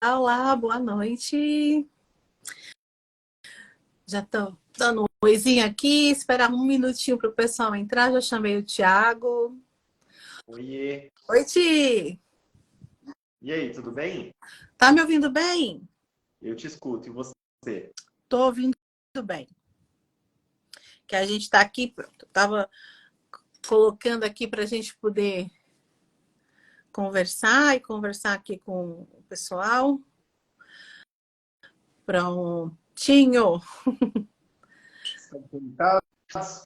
Olá, boa noite. Já estou dando um oizinho aqui, esperar um minutinho para o pessoal entrar. Já chamei o Thiago. Oiê. Oi, Ti. E aí, tudo bem? Tá me ouvindo bem? Eu te escuto. E você? Tô ouvindo bem. Que a gente está aqui, pronto. Tava colocando aqui para a gente poder conversar e conversar aqui com o pessoal. Prontinho. Estão conectados?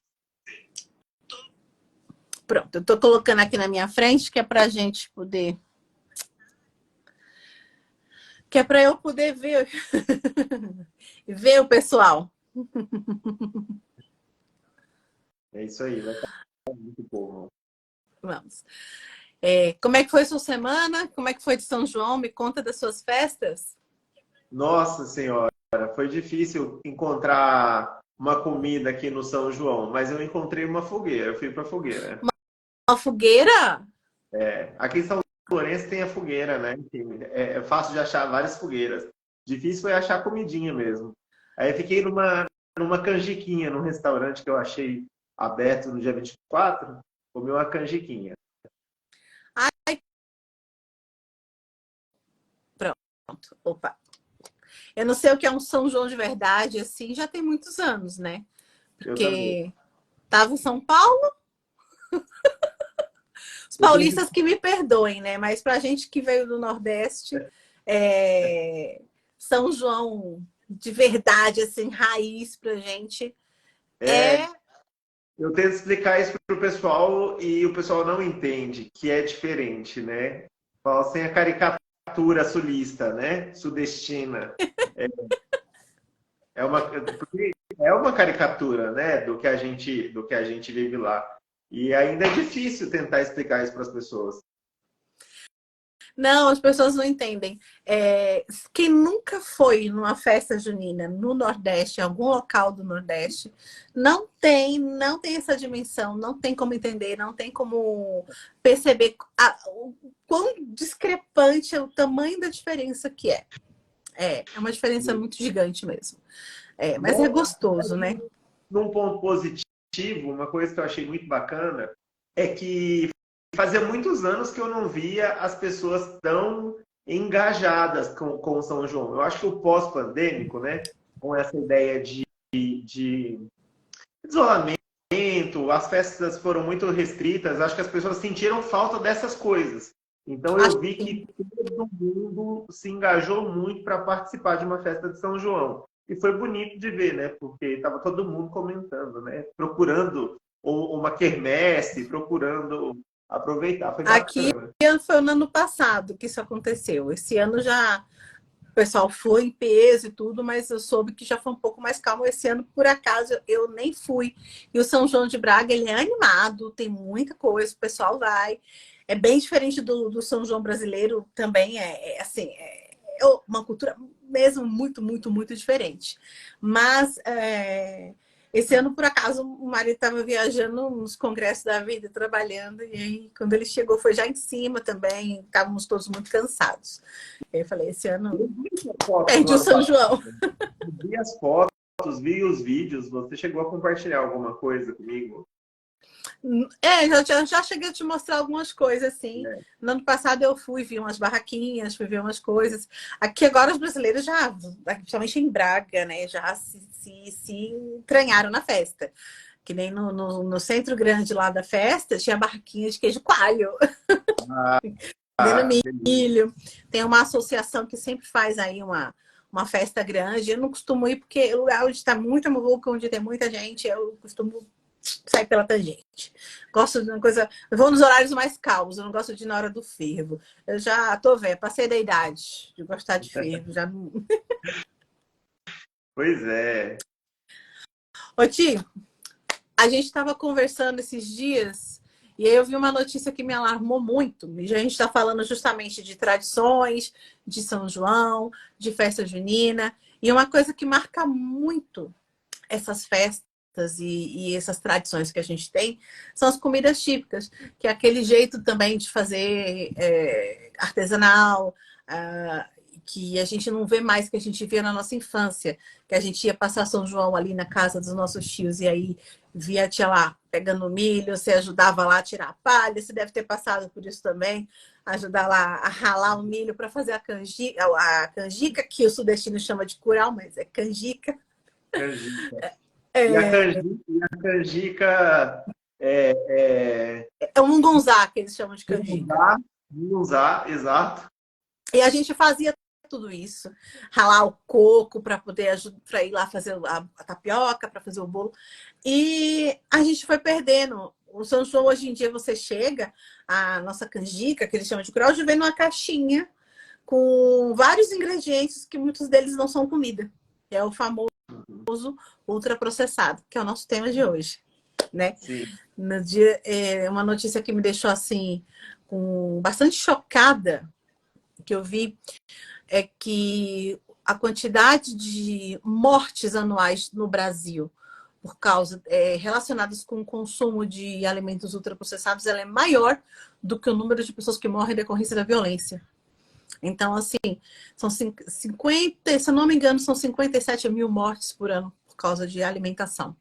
Pronto, eu tô colocando aqui na minha frente, que é para a gente poder... Que é para eu poder ver, ver o pessoal. É isso aí, vai estar muito bom. Vamos. Como é que foi sua semana? Como é que foi de São João? Me conta das suas festas. Nossa Senhora, foi difícil encontrar uma comida aqui no São João, mas eu encontrei uma fogueira. Eu fui para a fogueira. Uma fogueira? Aqui em São Lourenço tem a fogueira, né? É fácil de achar várias fogueiras. Difícil foi achar comidinha mesmo. Aí eu fiquei numa canjiquinha, num restaurante que eu achei aberto no dia 24, comi uma canjiquinha. Ai, pronto. Opa. Eu não sei o que é um São João de verdade, assim, já tem muitos anos, né? Eu também. Porque estava em São Paulo, os Eu tenho que... paulistas que me perdoem, né? Mas para a gente que veio do Nordeste, São João de verdade, assim, raiz pra gente, É, é eu tento explicar isso para o pessoal e o pessoal não entende que é diferente, né? Fala sem a caricatura sulista, né? Sudestina. Porque é uma caricatura, né? Do que a gente vive lá. E ainda é difícil tentar explicar isso para as pessoas. Não, as pessoas não entendem. Quem nunca foi numa festa junina no Nordeste, em algum local do Nordeste, não tem essa dimensão, não tem como entender, não tem como perceber o quão discrepante é o tamanho da diferença que é. É uma diferença muito gigante mesmo. Mas é Não, gostoso, né? num ponto positivo, uma coisa que eu achei muito bacana é que fazia muitos anos que eu não via as pessoas tão engajadas com o São João. Eu acho que o pós-pandêmico, né, com essa ideia de isolamento, as festas foram muito restritas, acho que as pessoas sentiram falta dessas coisas. Então Acho eu vi que que todo mundo se engajou muito para participar de uma festa de São João. E foi bonito de ver, né? Porque estava todo mundo comentando, né? Procurando uma quermesse, procurando aproveitar. Foi aqui bacana. foi no ano passado que isso aconteceu. Esse ano já o pessoal foi em peso e tudo, mas eu soube que já foi um pouco mais calmo esse ano. Por acaso, eu nem fui. E o São João de Braga, ele é animado, tem muita coisa, o pessoal vai. É bem diferente do São João brasileiro também. Assim, uma cultura mesmo muito, muito, muito diferente. Mas esse ano, por acaso, o marido estava viajando nos congressos da vida, trabalhando, e aí, quando ele chegou, foi já em cima também, estávamos todos muito cansados. Eu falei, esse ano Eu vi as fotos no perdi o ano São passado, João. vi as fotos, vi os vídeos. Você chegou a compartilhar alguma coisa comigo? Já cheguei a te mostrar algumas coisas, assim. É. No ano passado eu fui, vi umas barraquinhas, fui ver umas coisas. Aqui agora os brasileiros já, principalmente em Braga, né, já se entranharam na festa. Que nem no centro grande lá da festa, tinha barraquinha de queijo coalho, vendendo Beleza. milho. Tem uma associação que sempre faz aí uma festa grande. Eu não costumo ir porque o lugar onde está muita muvuca, onde tem muita gente, eu costumo sair pela tangente. Gosto de uma coisa. Eu vou nos horários mais calmos, eu não gosto de ir na hora do fervo. Eu já tô velha, passei da idade de gostar de fervo. Já não... Pois é. Ô, tio, a gente estava conversando esses dias e aí eu vi uma notícia que me alarmou muito. E a gente está falando justamente de tradições, de São João, de festa junina. E uma coisa que marca muito essas festas e essas tradições que a gente tem são as comidas típicas, que é aquele jeito também de fazer artesanal, que a gente não vê mais, que a gente via na nossa infância, que a gente ia passar São João ali na casa dos nossos tios e aí via a tia lá pegando milho, você ajudava lá a tirar a palha, você deve ter passado por isso também, ajudar lá a ralar o milho para fazer a canjica, que o sudestino chama de curau, mas é canjica. Canjica. E a É, canjica é o mungunzá, que eles chamam de canjica. usar, exato. E a gente fazia tudo isso, ralar o coco para poder para ir lá fazer a tapioca, para fazer o bolo. E a gente foi perdendo. O São João, hoje em dia, você chega, a nossa canjica, que eles chamam de curau, vem numa caixinha com vários ingredientes que muitos deles não são comida. É o famoso ultraprocessado, que é o nosso tema de hoje, né? Sim. No dia, uma notícia que me deixou assim, bastante chocada, que eu vi, é que a quantidade de mortes anuais no Brasil por causa relacionadas com o consumo de alimentos ultraprocessados, ela é maior do que o número de pessoas que morrem em decorrência da violência. Então, assim, são 50, se eu não me engano, são 57 mil mortes por ano por causa de alimentação.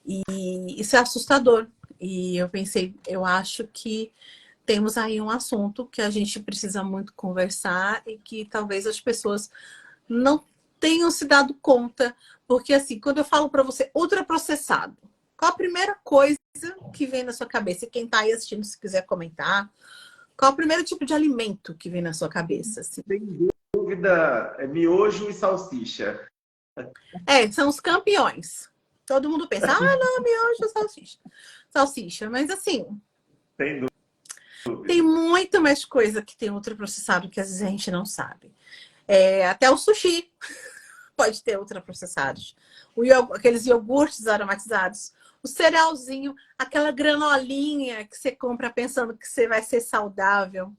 E isso é assustador. E eu pensei, eu acho que temos aí um assunto que a gente precisa muito conversar e que talvez as pessoas não tenham se dado conta. Porque, assim, quando eu falo para você ultraprocessado, qual a primeira coisa que vem na sua cabeça? E quem está aí assistindo, se quiser comentar, qual o primeiro tipo de alimento que vem na sua cabeça? Assim? Sem dúvida, miojo e salsicha. São os campeões. Todo mundo pensa, não, miojo, salsicha. Salsicha, mas assim, Sem dúvida. tem muito mais coisa que tem ultraprocessado que às vezes a gente não sabe. Até o sushi pode ter ultraprocessados. Aqueles iogurtes aromatizados. O cerealzinho, aquela granolinha que você compra pensando que você vai ser saudável.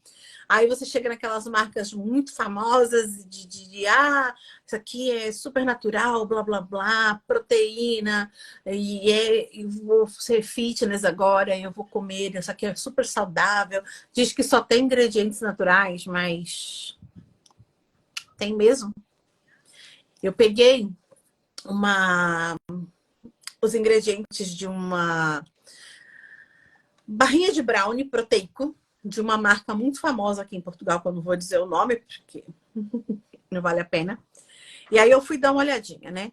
Aí você chega naquelas marcas muito famosas isso aqui é super natural, blá, blá, blá, proteína, e vou ser fitness agora, eu vou comer, isso aqui é super saudável. Diz que só tem ingredientes naturais, mas tem mesmo. Eu peguei os ingredientes de uma barrinha de brownie proteico, de uma marca muito famosa aqui em Portugal, que eu não vou dizer o nome, porque não vale a pena. E aí eu fui dar uma olhadinha, né?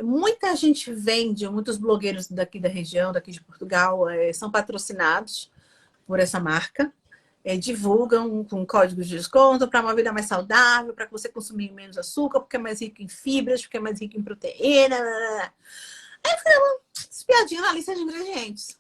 Muita gente vende, muitos blogueiros daqui da região, daqui de Portugal, são patrocinados por essa marca. Divulgam com códigos de desconto para uma vida mais saudável, para que você consumir menos açúcar, porque é mais rico em fibras, porque é mais rico em proteína. Aí eu fui dar uma espiadinha na lista de ingredientes.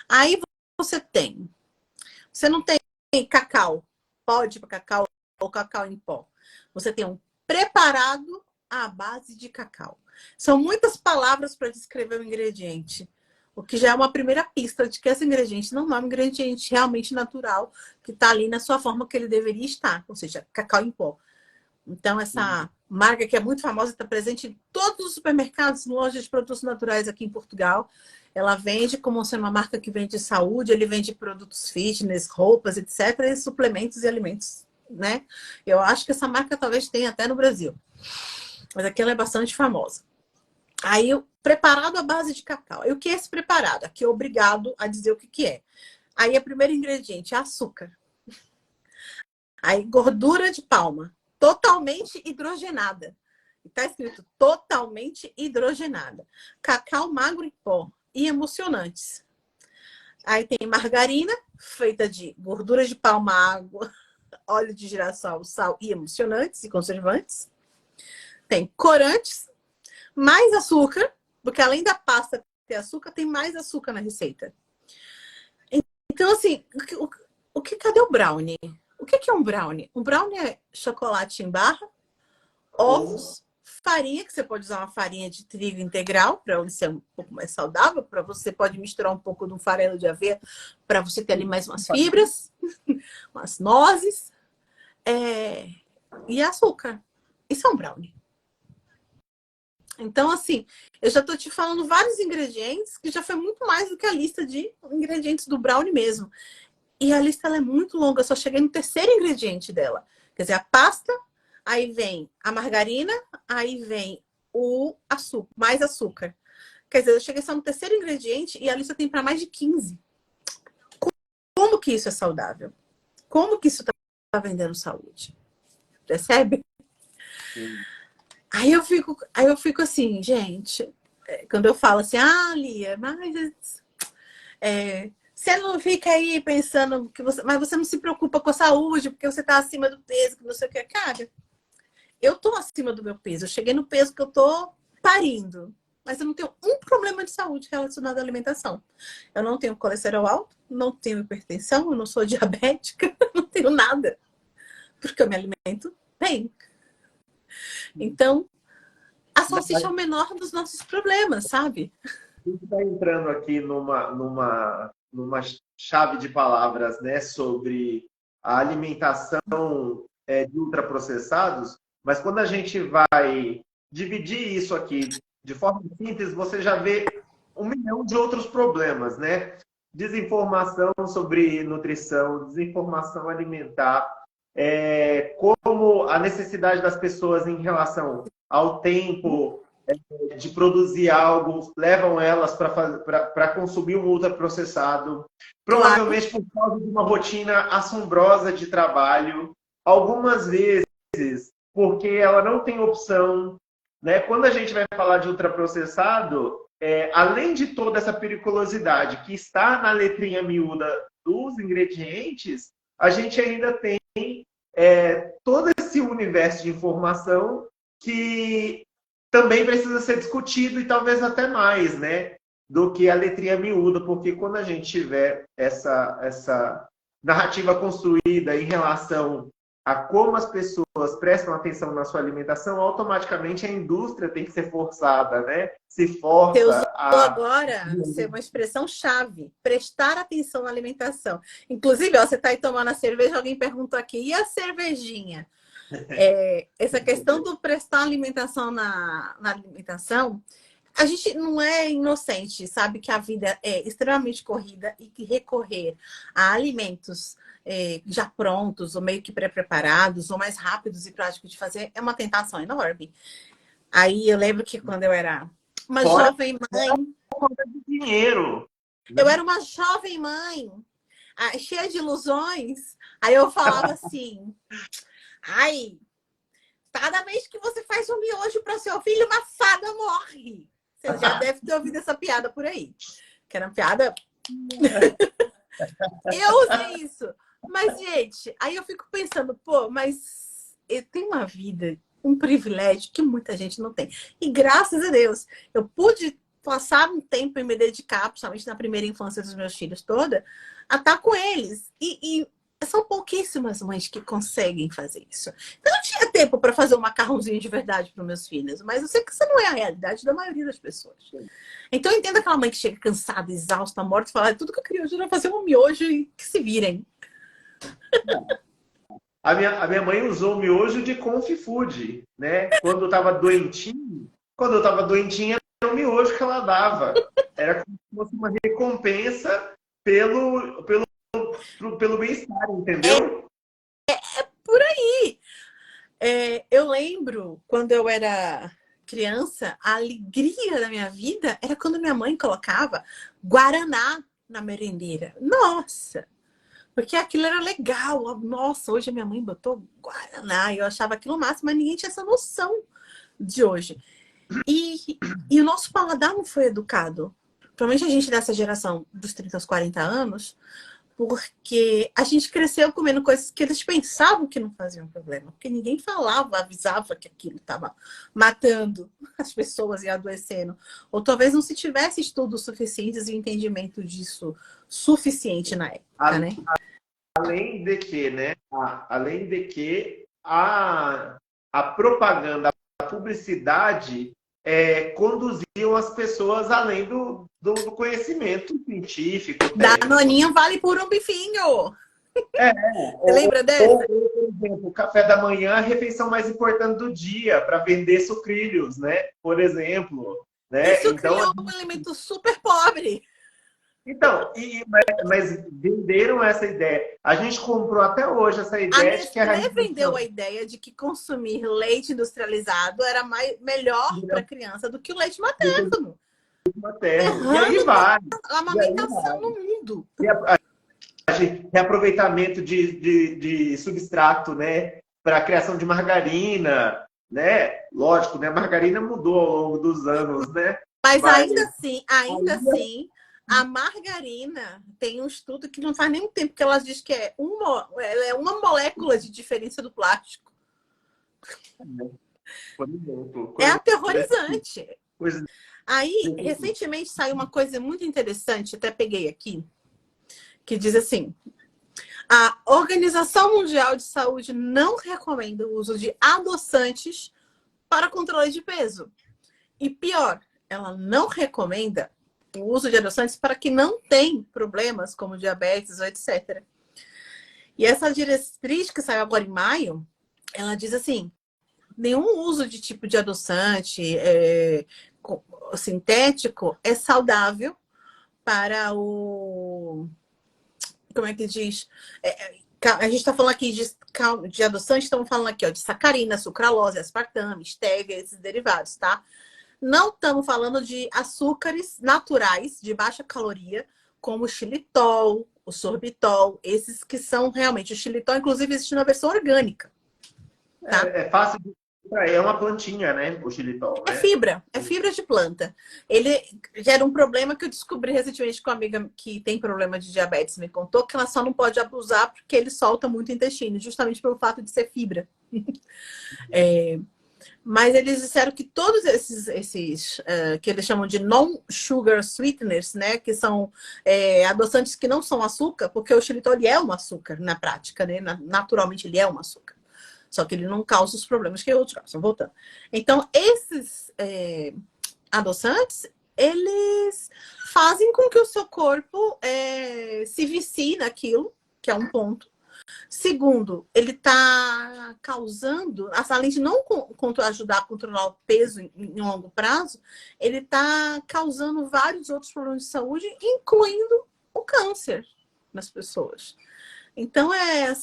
Aí você não tem cacau, pó de cacau ou cacau em pó. Você tem um preparado à base de cacau. São muitas palavras para descrever o ingrediente. O que já é uma primeira pista de que esse ingrediente não é um ingrediente realmente natural, que está ali na sua forma que ele deveria estar, ou seja, cacau em pó. Então, essa marca que é muito famosa, está presente em todos os supermercados, lojas de produtos naturais aqui em Portugal. Ela vende como sendo uma marca que vende saúde, ele vende produtos fitness, roupas, etc., e suplementos e alimentos, né? Eu acho que essa marca talvez tenha até no Brasil. Mas aqui ela é bastante famosa. Aí, preparado à base de cacau. E o que é esse preparado? Aqui é obrigado a dizer o que é. Aí, o primeiro ingrediente é açúcar. Aí, gordura de palma, totalmente hidrogenada. Está escrito totalmente hidrogenada. Cacau magro em pó e emulsionantes. Aí tem margarina, feita de gordura de palma, água, óleo de girassol, sal e emulsionantes e conservantes. Tem corantes, mais açúcar, porque além da pasta ter açúcar, tem mais açúcar na receita. Então, assim, cadê o brownie? O que é um brownie? Um brownie é chocolate em barra, ovos, farinha, que você pode usar uma farinha de trigo integral para ele ser um pouco mais saudável, para você pode misturar um pouco de um farelo de aveia para você ter ali mais umas fibras, umas nozes, e açúcar. Isso é um brownie. Então, assim, eu já estou te falando vários ingredientes que já foi muito mais do que a lista de ingredientes do brownie mesmo. E a lista ela é muito longa, eu só cheguei no terceiro ingrediente dela. Quer dizer, a pasta, aí vem a margarina, aí vem o açúcar, mais açúcar. Quer dizer, eu cheguei só no terceiro ingrediente e a lista tem para mais de 15. Como que isso é saudável? Como que isso está vendendo saúde? Percebe? Sim. Aí eu fico assim, gente, quando eu falo assim, Lia, mas você não fica aí pensando que mas você não se preocupa com a saúde porque você está acima do peso, que não sei o que. Cara, eu tô acima do meu peso. Eu cheguei no peso que eu tô parindo. Mas eu não tenho um problema de saúde relacionado à alimentação. Eu não tenho colesterol alto, não tenho hipertensão, eu não sou diabética, não tenho nada. Porque eu me alimento bem. Então, a salsicha é o menor dos nossos problemas, sabe? A gente está entrando aqui numa chave de palavras, né, sobre a alimentação de ultraprocessados, mas quando a gente vai dividir isso aqui de forma simples, você já vê 1 milhão de outros problemas, né? Desinformação sobre nutrição, desinformação alimentar, como a necessidade das pessoas em relação ao tempo de produzir algo, levam elas para consumir um ultraprocessado, Claro. provavelmente por causa de uma rotina assombrosa de trabalho, algumas vezes porque ela não tem opção, né? Quando a gente vai falar de ultraprocessado, além de toda essa periculosidade que está na letrinha miúda dos ingredientes, a gente ainda tem todo esse universo de informação que também precisa ser discutido e talvez até mais, né? Do que a letrinha miúda, porque quando a gente tiver essa narrativa construída em relação a como as pessoas prestam atenção na sua alimentação, automaticamente a indústria tem que ser forçada, né? Se Você força usou a... agora uma expressão chave, prestar atenção na alimentação. Inclusive, ó, você está aí tomando a cerveja, alguém perguntou aqui, e a cervejinha? Essa questão do prestar alimentação na alimentação, a gente não é inocente, sabe que a vida é extremamente corrida e que recorrer a alimentos já prontos, ou meio que pré-preparados, ou mais rápidos e práticos de fazer, é uma tentação enorme. Aí eu lembro que quando eu era uma Fora jovem mãe, de dinheiro. eu era uma jovem mãe, cheia de ilusões, aí eu falava assim, ai, cada vez que você faz um miojo para seu filho, uma fada morre. Você já deve ter ouvido essa piada por aí. Que era uma piada. Eu usei isso. Mas, gente, aí eu fico pensando, pô, mas eu tenho uma vida, um privilégio que muita gente não tem. E graças a Deus, eu pude passar um tempo e me dedicar, principalmente na primeira infância dos meus filhos toda, a estar com eles. E são pouquíssimas mães que conseguem fazer isso. Eu não tinha tempo para fazer um macarrãozinho de verdade para meus filhos, mas eu sei que isso não é a realidade da maioria das pessoas. Então eu entendo aquela mãe que chega cansada, exausta, morta, e fala, tudo que eu queria hoje era fazer um miojo e que se virem. A minha mãe usou miojo de comfort food, né? Quando eu estava doentinha, era o miojo que ela dava. Era como se fosse uma recompensa pelo bem-estar, entendeu? Por aí. Eu lembro, quando eu era criança, a alegria da minha vida era quando minha mãe colocava guaraná na merendeira. Nossa! Porque aquilo era legal. Nossa, hoje a minha mãe botou guaraná e eu achava aquilo o máximo, mas ninguém tinha essa noção de hoje. E o nosso paladar não foi educado. Provavelmente a gente dessa geração dos 30 aos 40 anos, porque a gente cresceu comendo coisas que eles pensavam que não faziam problema. Porque ninguém falava, avisava que aquilo estava matando as pessoas e adoecendo. Ou talvez não se tivesse estudos suficientes e entendimento disso suficiente na época, né? Além de que, né? Além de que a propaganda, a publicidade conduziam as pessoas além do conhecimento científico, técnico. Danoninho vale por um bifinho. Você Ou, lembra dessa? por exemplo, o café da manhã, a refeição mais importante do dia, para vender sucrilhos, né? Por exemplo. Né? Isso Então, criou um alimento super pobre. Então, mas venderam essa ideia. A gente comprou até hoje essa A ideia de que a Nestlé vendeu a restrição ideia de que consumir leite industrializado era melhor para a criança do que o leite materno. materno. E aí Errando vai. a E aí amamentação vai. no mundo. Reaproveitamento de substrato, né? Para a criação de margarina, né? Lógico, né? A margarina mudou ao longo dos anos, né? Mas Mas ainda assim, a margarina tem um estudo que não faz nenhum tempo que ela diz que ela é uma molécula de diferença do plástico. por exemplo, É coisa desse tipo. aterrorizante. Coisa Aí, desse tipo. recentemente saiu uma coisa muito interessante, até peguei aqui, que diz assim: a Organização Mundial de Saúde não recomenda o uso de adoçantes para controle de peso. E pior, ela não recomenda o uso de adoçantes para quem não tem problemas como diabetes ou etc. E essa diretriz que saiu agora em maio, ela diz assim: nenhum uso de tipo de adoçante sintético é saudável para o... Como é que diz? A gente está falando aqui de adoçante, estamos falando aqui ó, de sacarina, sucralose, aspartame, stevia, esses derivados, tá? Não estamos falando de açúcares naturais de baixa caloria, como o xilitol, o sorbitol, esses que são realmente... O xilitol, inclusive, existe na versão orgânica, tá? É fácil de extrair, é uma plantinha, né? O xilitol, né? É fibra de planta. Ele gera um problema que eu descobri recentemente com uma amiga que tem problema de diabetes, me contou que ela só não pode abusar porque ele solta muito intestino, justamente pelo fato de ser fibra. Mas eles disseram que todos esses que eles chamam de non-sugar sweeteners, né, que são adoçantes que não são açúcar, porque o xilitol ele é um açúcar na prática, né, naturalmente ele é um açúcar. Só que ele não causa os problemas que outros causam. Voltando. Então, esses adoçantes, eles fazem com que o seu corpo se vicie naquilo, que é um ponto. Segundo, ele está causando, além de não ajudar a controlar o peso em longo prazo, ele está causando vários outros problemas de saúde, incluindo o câncer nas pessoas. Então, é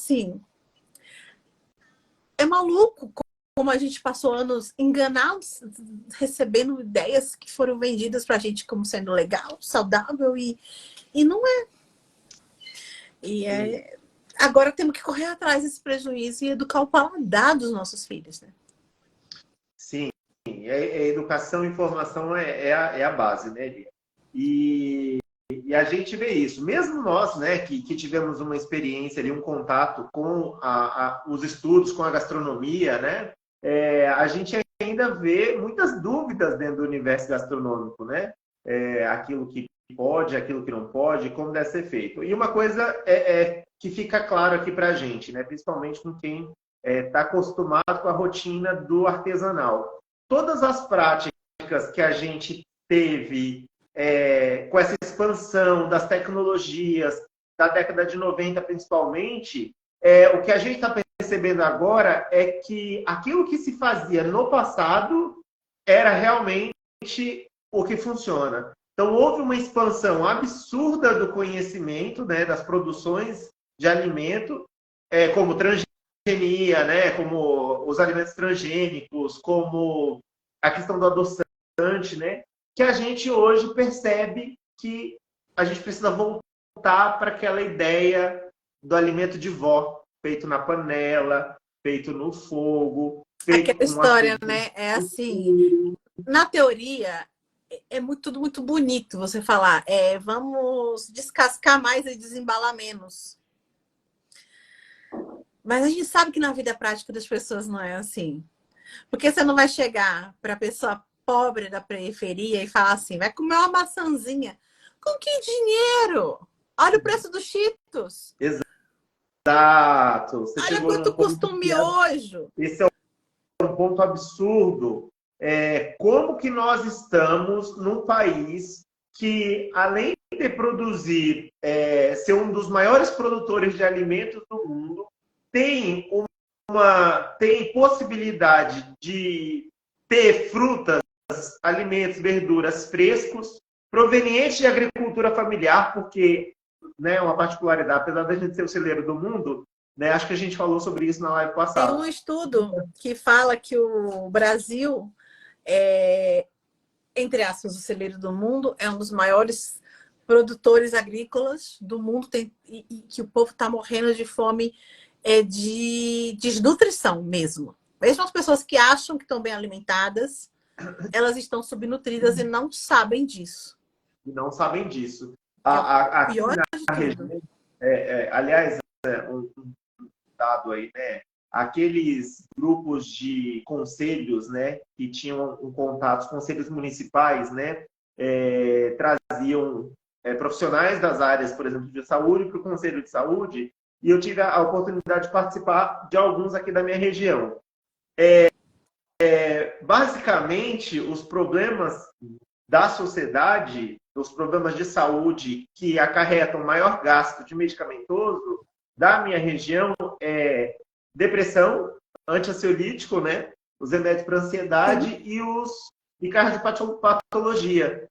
maluco como a gente passou anos enganados, recebendo ideias que foram vendidas para a gente como sendo legal, saudável, e não é. Agora temos que correr atrás desse prejuízo e educar o paladar dos nossos filhos, né? Sim, educação e informação é a base, né, Lia? E a gente vê isso. Mesmo nós, né, que tivemos uma experiência ali, um contato com os estudos, com a gastronomia, né, a gente ainda vê muitas dúvidas dentro do universo gastronômico, né? Aquilo que pode, aquilo que não pode, como deve ser feito. E uma coisa que fica claro aqui para a gente, né, principalmente com quem está acostumado com a rotina do artesanal. Todas as práticas que a gente teve com essa expansão das tecnologias da década de 90, principalmente, o que a gente está percebendo agora é que aquilo que se fazia no passado era realmente o que funciona. Então, houve uma expansão absurda do conhecimento, né, das produções de alimento, como transgenia, né, como os alimentos transgênicos, como a questão do adoçante, né, que a gente hoje percebe que a gente precisa voltar para aquela ideia do alimento de vó, feito na panela, feito no fogo, feito Aquela com história, açúcar. né? É assim, na teoria, tudo muito bonito você falar, vamos descascar mais e desembalar menos. Mas a gente sabe que na vida prática das pessoas não é assim. Porque você não vai chegar para a pessoa pobre da periferia e falar assim, vai comer uma maçãzinha. Com que dinheiro? Olha o preço dos Cheetos. Exato. Você Olha chegou quanto num ponto custa um miojo. esse é um ponto absurdo. Como que nós estamos num país que, além de produzir, ser um dos maiores produtores de alimentos do mundo, tem possibilidade de ter frutas, alimentos, verduras frescos, provenientes de agricultura familiar, porque, né, uma particularidade, apesar da gente ser o celeiro do mundo, né, acho que a gente falou sobre isso na live Tem um passada. estudo que fala que o Brasil, entre aspas, o celeiro do mundo, é um dos maiores produtores agrícolas do mundo, e que o povo está morrendo de fome, de desnutrição mesmo. Mesmo as pessoas que acham que estão bem alimentadas, elas estão subnutridas e não sabem disso. E não sabem disso. Que é o Aqui pior de na tudo. região, aliás, um dado aí, né? Aqueles grupos de conselhos, né, que tinham um contato, os conselhos municipais, né, traziam profissionais das áreas, por exemplo, de saúde para o conselho de saúde, e eu tive a oportunidade de participar de alguns aqui da minha região. Basicamente, os problemas da sociedade, os problemas de saúde que acarretam maior gasto de medicamentoso da minha região é depressão, antiansiolítico, né? Os remédios para ansiedade e cardiopatologia.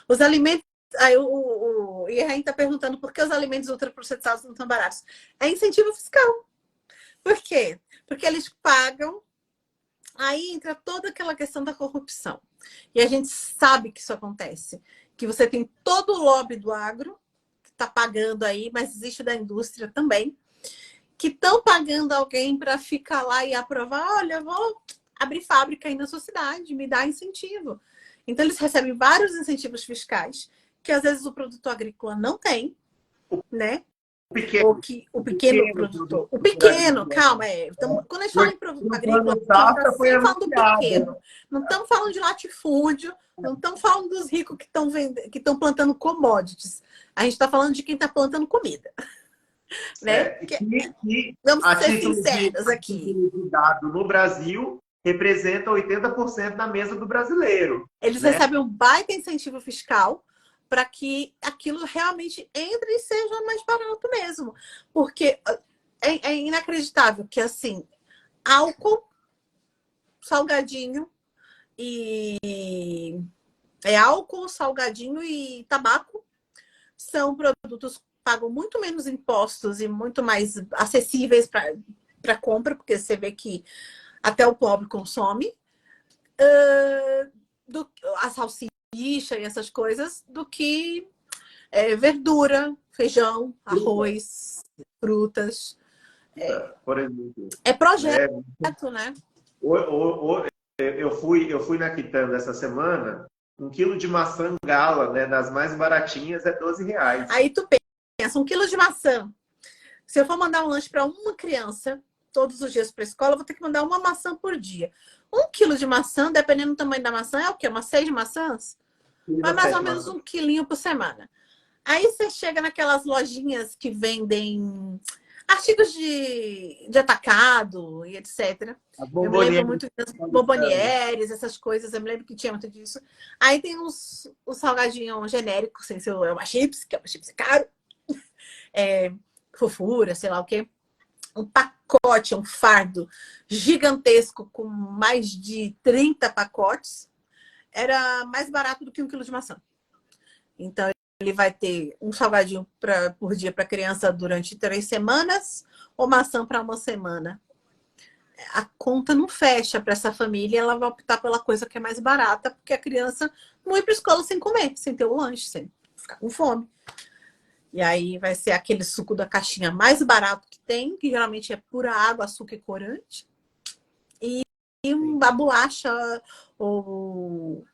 Os alimentos. Aí o Ian está perguntando por que os alimentos ultraprocessados não estão baratos. É incentivo fiscal. Por quê? Porque eles pagam. Aí entra toda aquela questão da corrupção. E a gente sabe que isso acontece. Que você tem todo o lobby do agro, que está pagando aí, mas existe da indústria também, que estão pagando alguém para ficar lá e aprovar: olha, eu vou abrir fábrica aí na sua cidade, me dá incentivo. Então, eles recebem vários incentivos fiscais, que às vezes o produtor agrícola não tem, né? O pequeno produtor. O pequeno, calma, Então, quando a gente fala em produto agrícola, a gente está sempre falando do pequeno. Não estamos falando de latifúndio, não estamos falando dos ricos que estão plantando commodities. A gente está falando de quem está plantando comida. Né? Vamos ser sinceros aqui. O dado no Brasil representa 80% da mesa do brasileiro. Eles recebem um baita incentivo fiscal para que aquilo realmente entre e seja mais barato mesmo. Porque é inacreditável que, assim, álcool, salgadinho álcool, salgadinho e tabaco são produtos que pagam muito menos impostos e muito mais acessíveis para compra, porque você vê que até o pobre consome, a salsicha e essas coisas, do que verdura, feijão, arroz, frutas. Por exemplo. É projeto, né? Eu fui na Quitanda essa semana, 1 quilo de maçã gala, né, das mais baratinhas, é R$12. Aí tu pensa, 1 quilo de maçã. Se eu for mandar um lanche para uma criança todos os dias para a escola, eu vou ter que mandar uma maçã por dia. 1 quilo de maçã, dependendo do tamanho da maçã, é o quê? Umas 6 maçãs? Mas mais ou menos 1 quilinho por semana. Aí você chega naquelas lojinhas que vendem artigos de atacado e etc. Eu me lembro muito das bombonieres, essas coisas. Eu me lembro que tinha muito disso. Aí tem os salgadinhos genéricos, sem ser uma chips, que é uma chips caro. Fofura, sei lá o quê. Um pacote, um fardo gigantesco com mais de 30 pacotes. Era mais barato do que 1 quilo de maçã. Então, ele vai ter um salgadinho por dia para criança durante 3 semanas ou maçã para uma semana. A conta não fecha para essa família, ela vai optar pela coisa que é mais barata, porque a criança não ir para a escola sem comer, sem ter o lanche, sem ficar com fome. E aí vai ser aquele suco da caixinha mais barato que tem, que geralmente é pura água, açúcar e corante. E a bolacha ou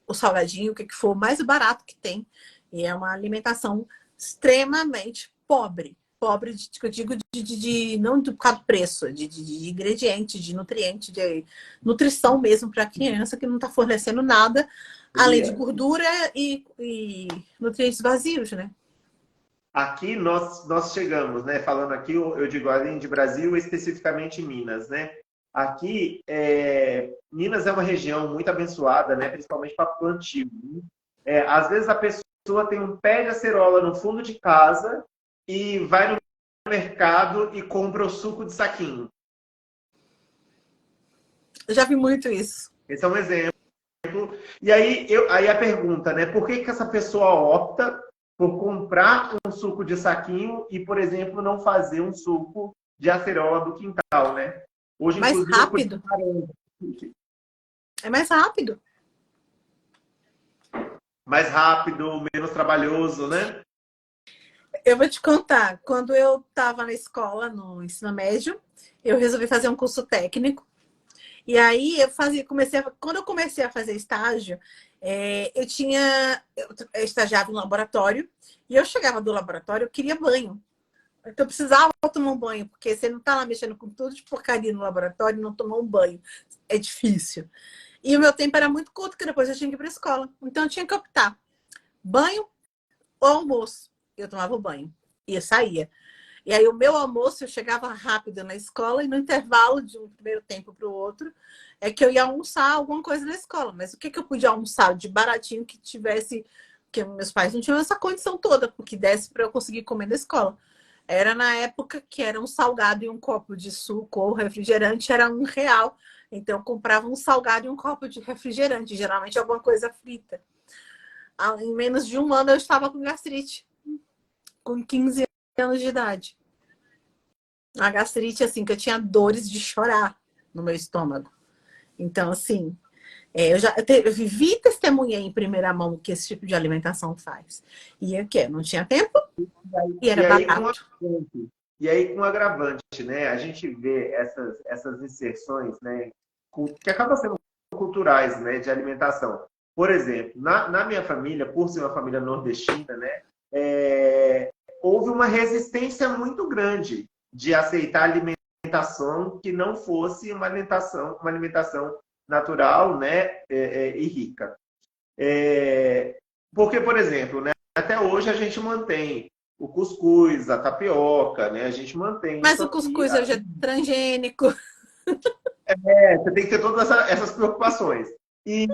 o salgadinho, o que for, mais barato que tem. E é uma alimentação extremamente pobre. Pobre, eu digo, não por causa do preço, de ingredientes, de nutrientes, de nutrição mesmo para a criança, que não está fornecendo nada, além de gordura e nutrientes vazios, né? Aqui nós chegamos, né? Falando aqui, eu digo além de Brasil, especificamente Minas, né? Aqui, Minas é uma região muito abençoada, né? Principalmente para plantio. Às vezes a pessoa tem um pé de acerola no fundo de casa e vai no mercado e compra o suco de saquinho. Eu já vi muito isso. Esse é um exemplo. E aí a pergunta, né? Por que essa pessoa opta por comprar um suco de saquinho e, por exemplo, não fazer um suco de acerola do quintal, né? Hoje, Mais inclusive, eu fui rápido. É mais rápido. mais rápido, menos trabalhoso, né? Eu vou te contar. Quando eu estava na escola, no ensino médio, eu resolvi fazer um curso técnico. E aí quando eu comecei a fazer estágio, eu estagiava em laboratório e eu chegava do laboratório, eu queria banho. Então eu precisava tomar um banho, porque você não está lá mexendo com tudo de porcaria no laboratório e não tomar um banho. É difícil. E o meu tempo era muito curto, porque depois eu tinha que ir para a escola. Então eu tinha que optar: banho ou almoço. Eu tomava o banho e eu saía. E aí o meu almoço eu chegava rápido na escola e no intervalo de um primeiro tempo para o outro é que eu ia almoçar alguma coisa na escola. Mas o que eu podia almoçar de baratinho que tivesse, que meus pais não tinham essa condição toda, porque desse para eu conseguir comer na escola. Era na época que era um salgado e um copo de suco ou refrigerante era R$ 1. Então eu comprava um salgado e um copo de refrigerante, geralmente alguma coisa frita. Em menos de um ano eu estava com gastrite, com 15 anos de idade. A gastrite, assim, que eu tinha dores de chorar no meu estômago. Então, assim, eu vivi e testemunhei em primeira mão o que esse tipo de alimentação faz. E o quê? Não tinha tempo e era E aí, com barato. agravante, e aí, com agravante, né? A gente vê essas inserções, né? Que acabam sendo culturais, né? De alimentação. Por exemplo, na minha família, por ser uma família nordestina, né? Houve uma resistência muito grande de aceitar alimentação que não fosse uma alimentação natural, né? E rica. Porque, por exemplo, né? Até hoje a gente mantém o cuscuz, a tapioca, né? A gente mantém. Mas Só o que cuscuz hoje é transgênico. você tem que ter todas essas preocupações. E,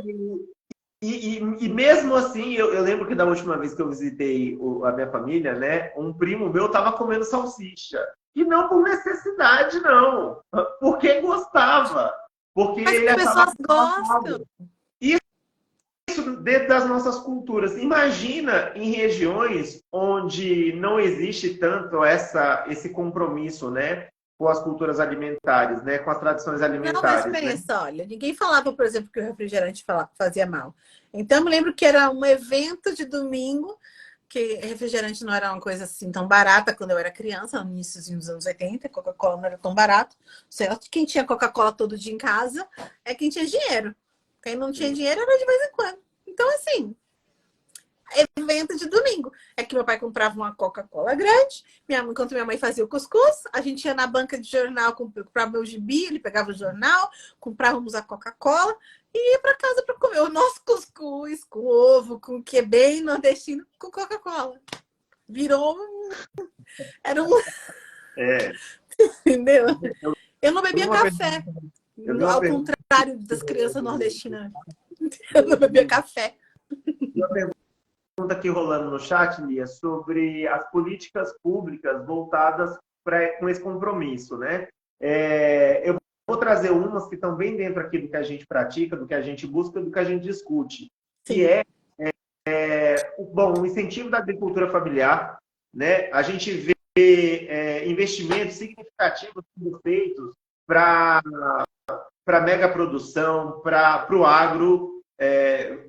e mesmo assim, eu lembro que da última vez que eu visitei a minha família, né? Um primo meu estava comendo salsicha. E não por necessidade, não. Porque gostava. Porque Mas ele as achava pessoas gostam. isso dentro das nossas culturas. Imagina em regiões onde não existe tanto esse compromisso, né, com as culturas alimentares, né, com as tradições Não, mas alimentares, né? pensa, olha, ninguém falava, por exemplo, que o refrigerante fazia mal. Então, eu me lembro que era um evento de domingo, que refrigerante não era uma coisa assim tão barata quando eu era criança, no início dos anos 80, Coca-Cola não era tão barato. Certo? Quem tinha Coca-Cola todo dia em casa é quem tinha dinheiro. Quem não tinha dinheiro era de vez em quando. Então, assim, evento de domingo. É que meu pai comprava uma Coca-Cola grande, enquanto minha mãe fazia o cuscuz, a gente ia na banca de jornal, comprava meu gibi, ele pegava o jornal, comprávamos a Coca-Cola e ia para casa para comer o nosso cuscuz com ovo, com o que é bem nordestino, com Coca-Cola. Virou era um, É, entendeu? Eu não eu vi bebia uma café, pergunta, eu vi uma ao pergunta, contrário das crianças nordestinas. Eu não bebia café. aqui rolando no chat, Lia, sobre as políticas públicas voltadas com esse compromisso, né? Eu vou trazer umas que estão bem dentro aqui do que a gente pratica, do que a gente busca, do que a gente discute, que Sim. o incentivo da agricultura familiar, né? A gente vê investimentos significativos sendo feitos para mega produção, para o agro,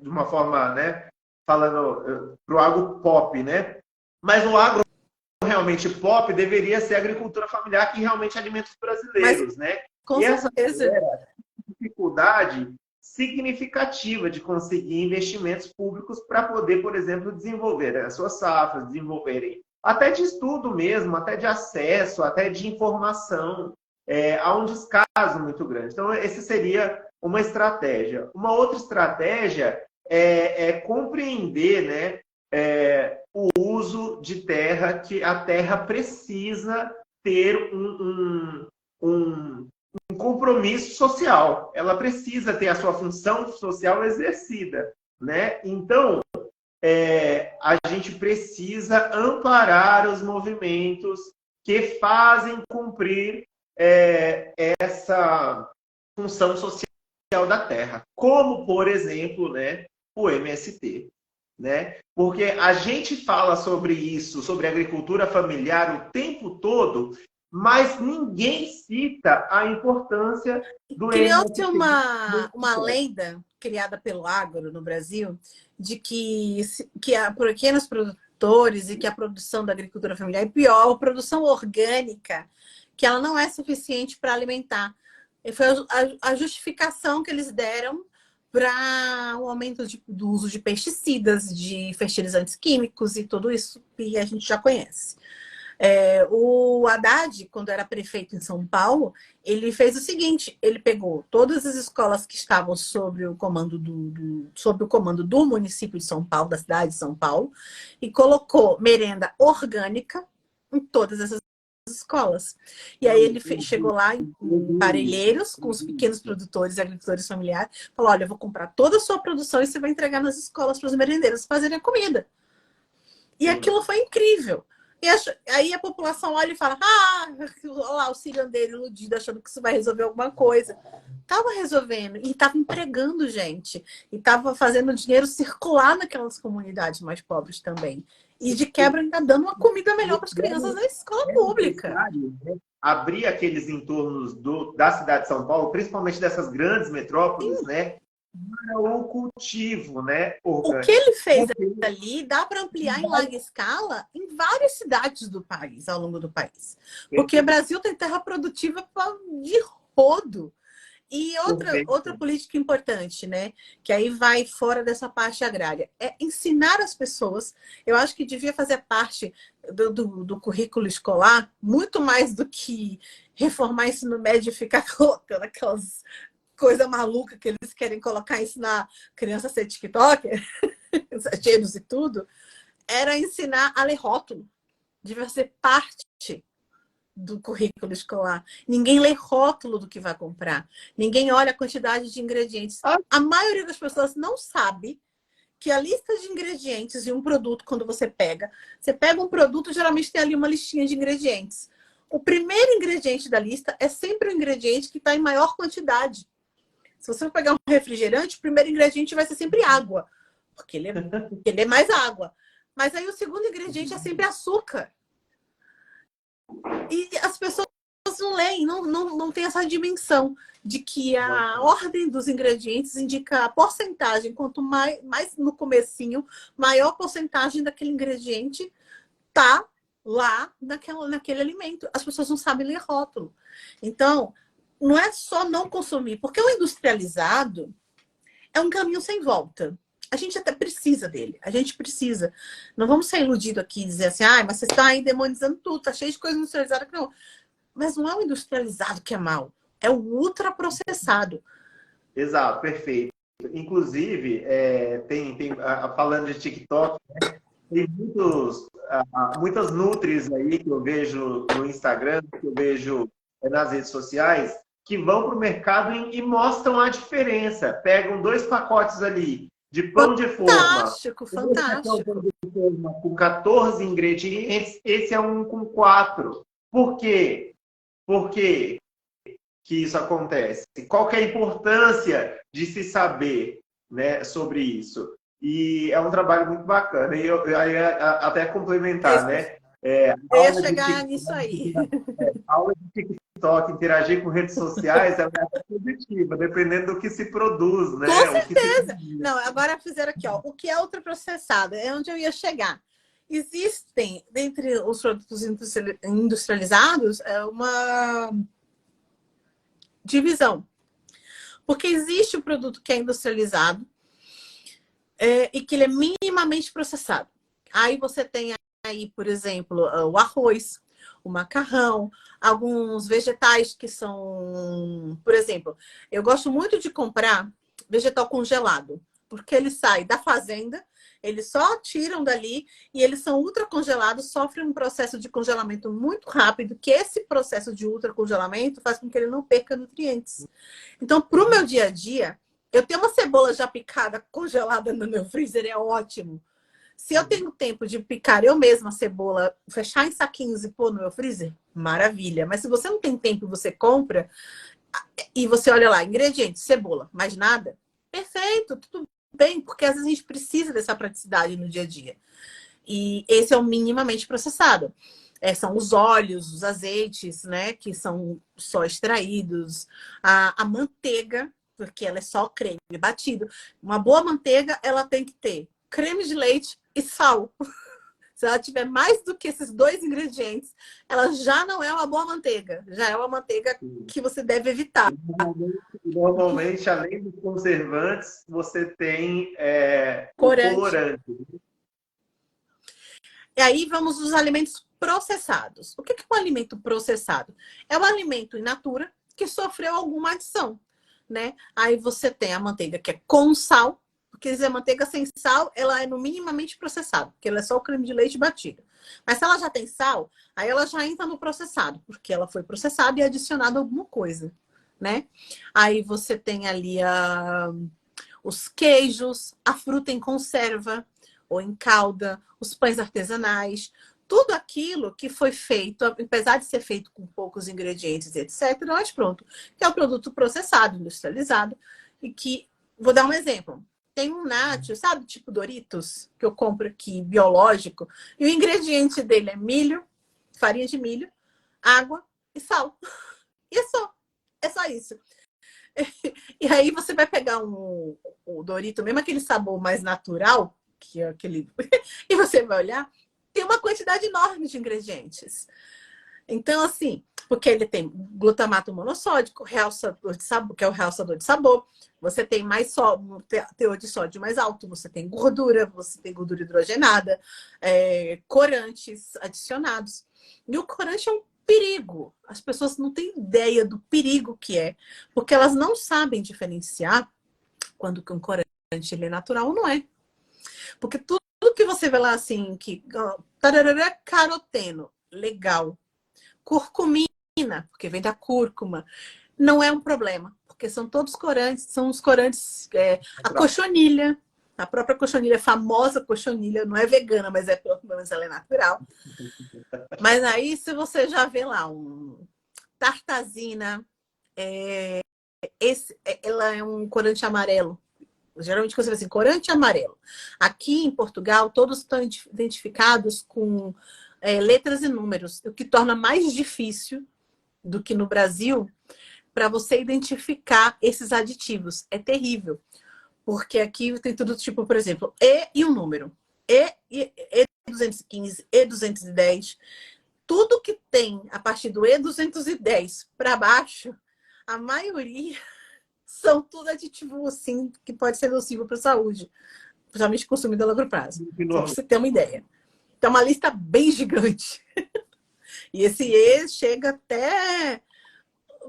de uma forma, né? Falando para o agro pop, né? Mas o agro realmente pop deveria ser a agricultura familiar que realmente alimenta os Mas brasileiros, né? com E essa certeza. dificuldade significativa de conseguir investimentos públicos para poder, por exemplo, desenvolver as suas safras, desenvolverem até de estudo mesmo, até de acesso, até de informação. Há um descaso muito grande. Então, essa seria uma estratégia. Uma outra estratégia é compreender, né, o uso de terra, que a terra precisa ter um compromisso social. Ela precisa ter a sua função social exercida, né? Então, a gente precisa amparar os movimentos que fazem cumprir essa função social. da terra, como, por exemplo, né, o MST. Né? Porque a gente fala sobre isso, sobre agricultura familiar o tempo todo, mas ninguém cita a importância do Criou-se MST. uma lenda criada pelo agro no Brasil de que a pequenos produtores e que a produção da agricultura familiar, e pior, a produção orgânica, que ela não é suficiente para alimentar. E foi a justificação que eles deram para o aumento do uso de pesticidas, de fertilizantes químicos e tudo isso que a gente já conhece. O Haddad, quando era prefeito em São Paulo, ele fez o seguinte: ele pegou todas as escolas que estavam sob o comando do município de São Paulo, da cidade de São Paulo, e colocou merenda orgânica em todas essas escolas. E aí ele chegou lá em Parelheiros, com os pequenos produtores e agricultores familiares, falou: olha, eu vou comprar toda a sua produção e você vai entregar nas escolas para os merendeiros fazerem a comida. E aquilo foi incrível. E aí a população olha e fala: olha lá o cirandeiro iludido, achando que isso vai resolver alguma coisa. Estava resolvendo, e estava empregando gente, e estava fazendo dinheiro circular naquelas comunidades mais pobres também. E de quebra ainda dando uma comida melhor para as crianças na escola pública. Abrir aqueles entornos da cidade de São Paulo, principalmente dessas grandes metrópoles, né? Para o cultivo, né? Orgânico. O que ele fez ali dá para ampliar em larga escala em várias cidades do país, ao longo do país. Porque o Brasil tem terra produtiva de rodo. E outra política importante, né? Que aí vai fora dessa parte agrária, é ensinar as pessoas. Eu acho que devia fazer parte do currículo escolar, muito mais do que reformar ensino médio e ficar colocando aquelas coisa maluca que eles querem colocar, ensinar criança a ser TikToker, exageros e tudo, era ensinar a ler rótulo. Devia ser parte do currículo escolar. Ninguém lê rótulo do que vai comprar. Ninguém olha a quantidade de ingredientes. A maioria das pessoas não sabe que a lista de ingredientes de um produto, quando você pega um produto, geralmente tem ali uma listinha de ingredientes. O primeiro ingrediente da lista é sempre o ingrediente que está em maior quantidade. Se você for pegar um refrigerante, o primeiro ingrediente vai ser sempre água, porque ele é mais água. Mas aí o segundo ingrediente é sempre açúcar. E as pessoas não leem, não tem essa dimensão de que a ordem dos ingredientes indica a porcentagem. Quanto mais no comecinho, maior porcentagem daquele ingrediente tá lá naquele alimento. As pessoas não sabem ler rótulo. Então, não é só não consumir, porque o industrializado é um caminho sem volta. A gente até precisa dele, a gente precisa. Não vamos ser iludidos aqui e dizer assim: mas você está aí demonizando tudo, tá cheio de coisa industrializada que não. Mas não é o industrializado que é mal, é o ultraprocessado. Exato, perfeito. Inclusive, falando de TikTok, né, tem muitas nutris aí que eu vejo no Instagram, que eu vejo nas redes sociais, que vão para o mercado e mostram a diferença. Pegam 2 pacotes ali de pão de forma. Fantástico, fantástico. Pão de forma com 14 ingredientes, esse é um com 4. Por quê? Por quê que isso acontece? Qual que é a importância de se saber, né, sobre isso? E é um trabalho muito bacana. E eu até complementar, né? Eu ia chegar nisso aí. A aula de TikTok, interagir com redes sociais é positiva, dependendo do que se produz, né? Com certeza. Não, agora fizeram aqui, ó. O que é ultraprocessado? É onde eu ia chegar. Existem, dentre os produtos industrializados, uma divisão. Porque existe o produto que é industrializado e que ele é minimamente processado. Aí você tem aí, por exemplo, o arroz, o macarrão, alguns vegetais que são... Por exemplo, eu gosto muito de comprar vegetal congelado, porque ele sai da fazenda, eles só tiram dali e eles são ultracongelados, sofrem um processo de congelamento muito rápido, que esse processo de ultracongelamento faz com que ele não perca nutrientes. Então, para o meu dia a dia, eu tenho uma cebola já picada, congelada no meu freezer, é ótimo. Se eu tenho tempo de picar eu mesma a cebola, fechar em saquinhos e pôr no meu freezer, maravilha. Mas se você não tem tempo e você compra, E você olha lá, ingredientes, cebola, mais nada. Perfeito, tudo bem, porque às vezes a gente precisa dessa praticidade no dia a dia. E esse é o minimamente processado. São os óleos, os azeites, né? Que são só extraídos. A manteiga, porque ela é só creme batido. Uma boa manteiga, ela tem que ter creme de leite e sal. Se ela tiver mais do que esses dois ingredientes, ela já não é uma boa manteiga. Já é uma manteiga que você deve evitar. Normalmente, além dos conservantes, você tem o Corante. colorante. E aí vamos os alimentos processados. O que é um alimento processado? É um alimento in natura que sofreu alguma adição, né? Aí você tem a manteiga que é com sal, porque dizer manteiga sem sal, ela é no minimamente processada, porque ela é só o creme de leite batido. Mas se ela já tem sal, aí ela já entra no processado, porque ela foi processada e adicionada alguma coisa, né? Aí você tem ali os queijos, a fruta em conserva ou em calda, os pães artesanais, tudo aquilo que foi feito, apesar de ser feito com poucos ingredientes, etc., mas pronto, que é o produto processado, industrializado, e que, vou dar um exemplo, tem um nacho, sabe, tipo Doritos, que eu compro aqui, biológico, e o ingrediente dele é milho, farinha de milho, água e sal. E é só isso. E aí você vai pegar o Dorito, mesmo aquele sabor mais natural, que é aquele. E você vai olhar, tem uma quantidade enorme de ingredientes. Então, assim, porque ele tem glutamato monossódico, realçador de sabor, que é o realçador de sabor. Você tem mais teor de sódio mais alto, você tem gordura hidrogenada, corantes adicionados. E o corante é um perigo. As pessoas não têm ideia do perigo que é, porque elas não sabem diferenciar quando um corante ele é natural ou não é. Porque tudo que você vê lá assim, que caroteno, legal. Curcumina, porque vem da cúrcuma, não é um problema, porque são todos corantes, são os corantes, a cochonilha, a própria cochonilha, a famosa cochonilha, não é vegana, mas pelo menos ela é natural. Mas aí, se você já vê lá um tartazina, ela é um corante amarelo. Geralmente você vê assim, corante amarelo. Aqui em Portugal, todos estão identificados com letras e números, o que torna mais difícil do que no Brasil para você identificar esses aditivos. É terrível, porque aqui tem tudo tipo, por exemplo, e um número. E215, E210. Tudo que tem a partir do E210 para baixo, a maioria são tudo aditivos assim, que pode ser nocivo para a saúde, principalmente consumido a longo prazo. Só para você ter uma ideia. Então, uma lista bem gigante. E esse E chega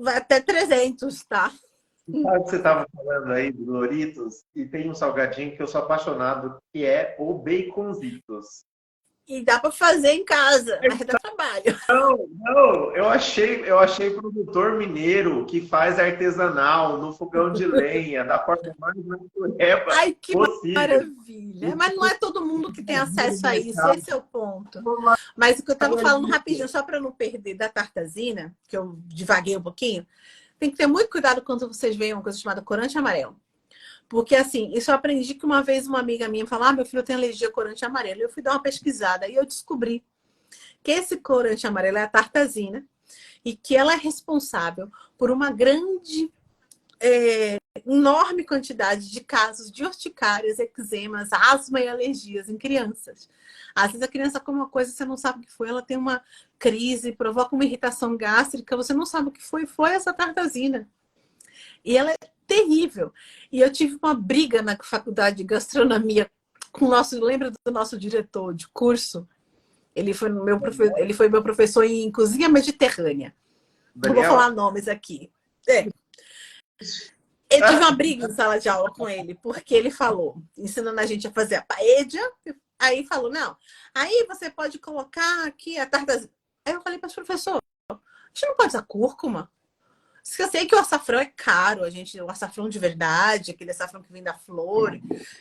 vai até 300, tá? Sabe o que você estava falando aí do Doritos? E tem um salgadinho que eu sou apaixonado, que é o Baconzitos. E dá para fazer em casa, mas dá trabalho. Não, eu achei produtor mineiro que faz artesanal no fogão de lenha, da forma mais natureba Ai, que possível. maravilha! Mas não é todo mundo que tem acesso a isso, esse é o ponto. Mas o que eu estava falando rapidinho, só para não perder da tartazina, que eu divaguei um pouquinho, tem que ter muito cuidado quando vocês veem uma coisa chamada corante amarelo. Porque, assim, isso eu aprendi que uma vez uma amiga minha falou: meu filho tem alergia a corante amarelo. Eu fui dar uma pesquisada e eu descobri que esse corante amarelo é a tartazina e que ela é responsável por uma grande, enorme quantidade de casos de urticárias, eczemas, asma e alergias em crianças. Às vezes a criança come uma coisa, você não sabe o que foi, ela tem uma crise, provoca uma irritação gástrica, você não sabe o que foi essa tartazina. E ela é terrível. E eu tive uma briga na faculdade de gastronomia com o nosso, lembra do nosso diretor de curso? Ele foi meu professor em cozinha mediterrânea. Não vou falar nomes aqui. Eu tive uma briga em sala de aula com ele, porque ele falou, ensinando a gente a fazer a paella, aí falou, não, aí você pode colocar aqui a tartazina. Aí eu falei para o professor, a gente não pode usar cúrcuma? Eu sei que o açafrão é caro, o açafrão de verdade, aquele açafrão que vem da flor,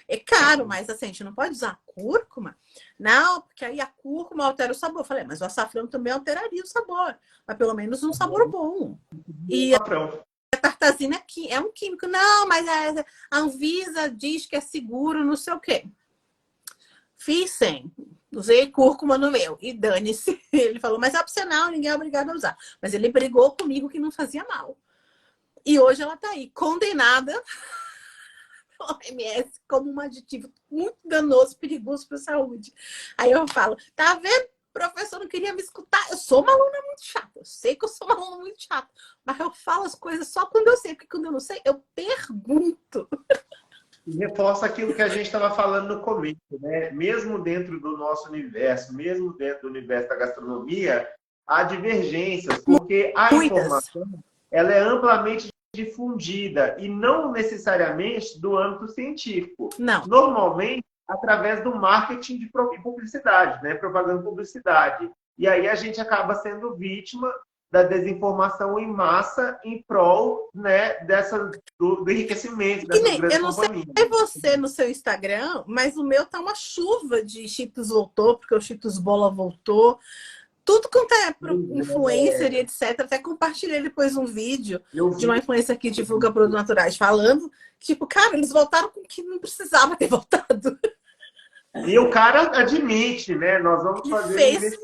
é caro, mas assim, a gente não pode usar cúrcuma? Não, porque aí a cúrcuma altera o sabor. Eu falei, mas o açafrão também alteraria o sabor, mas pelo menos um sabor bom. E tartazina é um químico. Não, mas a Anvisa diz que é seguro, não sei o quê. Fiz sem. Usei cúrcuma no meu. E dane-se. Ele falou, mas é opcional, ninguém é obrigado a usar. Mas ele brigou comigo que não fazia mal. E hoje ela tá aí, condenada pela OMS como um aditivo muito danoso, perigoso para a saúde. Aí eu falo, tá vendo? O professor não queria me escutar. Eu sou uma aluna muito chata. Eu sei que eu sou uma aluna muito chata. Mas eu falo as coisas só quando eu sei. Porque quando eu não sei, eu pergunto. E reforça aquilo que a gente estava falando no começo, né? Mesmo dentro do nosso universo, mesmo dentro do universo da gastronomia, há divergências, porque a Muitas. informação ela é amplamente difundida e não necessariamente do âmbito científico. Não. Normalmente, através do marketing de publicidade, né? Propaganda e publicidade. E aí a gente acaba sendo vítima da desinformação em massa em prol, né, do enriquecimento dessas grandes eu não sei companhias. você no seu Instagram, mas o meu tá uma chuva de Cheetos voltou, porque o Cheetos Bola voltou. Tudo quanto é influencer e etc. Até compartilhei depois um vídeo de uma influencer que divulga produtos naturais falando, tipo, cara, eles voltaram com o que não precisava ter voltado. E o cara admite, né? Nós vamos fazer fez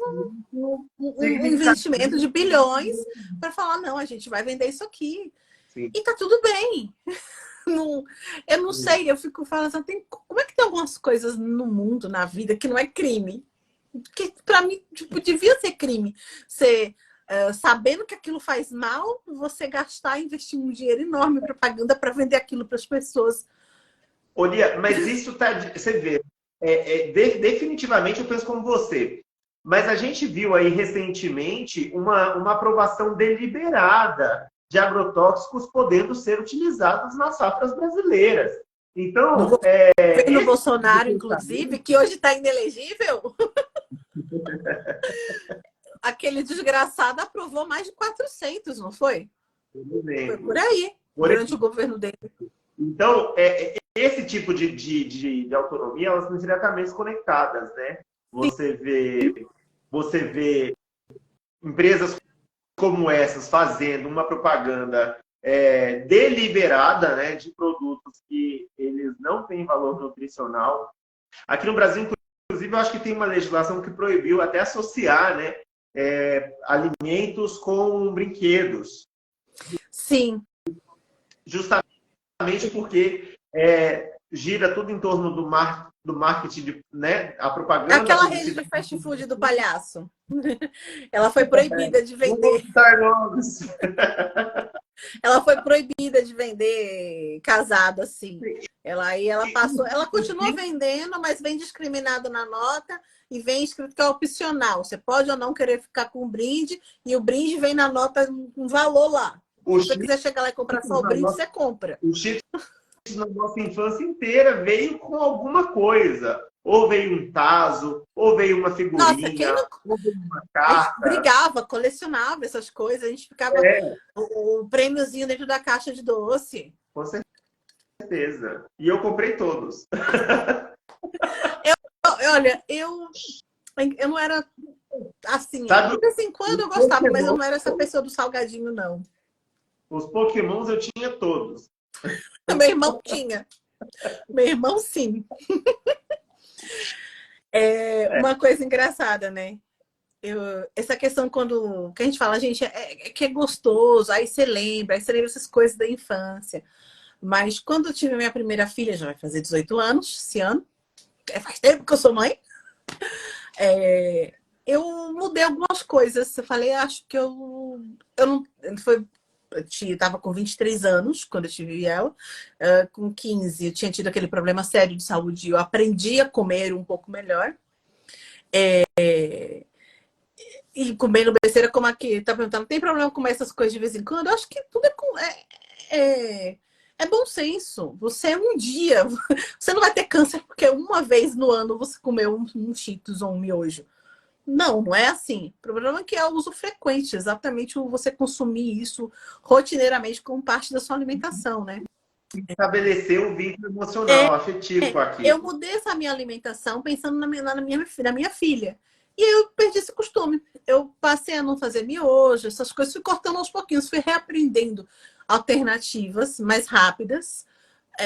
um investimento de bilhões para falar, não, a gente vai vender isso aqui. Sim. E tá tudo bem. Não, eu não sei, eu fico falando assim, como é que tem algumas coisas no mundo, na vida, que não é crime? Que para mim tipo, devia ser crime. Você, sabendo que aquilo faz mal, você gastar e investir um dinheiro enorme em propaganda para vender aquilo para as pessoas. Olia, mas isso tá. Você vê, definitivamente eu penso como você. Mas a gente viu aí recentemente uma aprovação deliberada de agrotóxicos podendo ser utilizados nas safras brasileiras. Então, no Bolsonaro, inclusive, que hoje está inelegível, aquele desgraçado aprovou mais de 400, não foi? Foi por aí, durante o governo dele. Então, esse tipo de autonomia, elas são diretamente conectadas, né? Você vê empresas como essas fazendo uma propaganda deliberada, né, de produtos que eles não têm valor nutricional. Aqui no Brasil, inclusive, eu acho que tem uma legislação que proibiu até associar, né, alimentos com brinquedos. Sim. Justamente porque gira tudo em torno do marketing, né? A propaganda. Aquela rede de fast food do palhaço. Ela foi proibida de vender. Ela foi proibida de vender casado assim. Ela continua vendendo, mas vem discriminado na nota e vem escrito que é opcional. Você pode ou não querer ficar com o brinde e o brinde vem na nota um valor lá. Se você quiser chegar lá e comprar só o brinde, você compra. O Cheetos na nossa infância inteira veio com alguma coisa. Ou veio um tazo, ou veio uma figurinha, ou veio uma carta. A gente brigava, colecionava essas coisas. A gente ficava o prêmiozinho dentro da caixa de doce. Com certeza. E eu comprei todos. Olha, eu não era assim. De vez em quando eu gostava, mas eu não era essa pessoa do salgadinho, não. Os Pokémons eu tinha todos. Meu irmão tinha. Meu irmão, sim. Uma coisa engraçada, né? Essa questão que a gente fala, gente, que é gostoso, aí você lembra essas coisas da infância. Mas quando eu tive minha primeira filha, já vai fazer 18 anos esse ano, faz tempo que eu sou mãe, eu mudei algumas coisas. Eu falei, acho que eu não. Eu estava com 23 anos quando eu tive ela. Com 15, eu tinha tido aquele problema sério de saúde. Eu aprendi a comer um pouco melhor. E comendo besteira como aqui. Tá perguntando, tem problema comer essas coisas de vez em quando? Eu acho que tudo é bom senso. Você um dia... Você não vai ter câncer porque uma vez no ano você comeu um Cheetos ou um miojo. Não é assim. O problema é que é o uso frequente, exatamente você consumir isso rotineiramente como parte da sua alimentação, né? Estabelecer um vínculo emocional, afetivo com aquilo. Eu mudei essa minha alimentação pensando na minha filha. E eu perdi esse costume. Eu passei a não fazer miojo, essas coisas, fui cortando aos pouquinhos, fui reaprendendo alternativas mais rápidas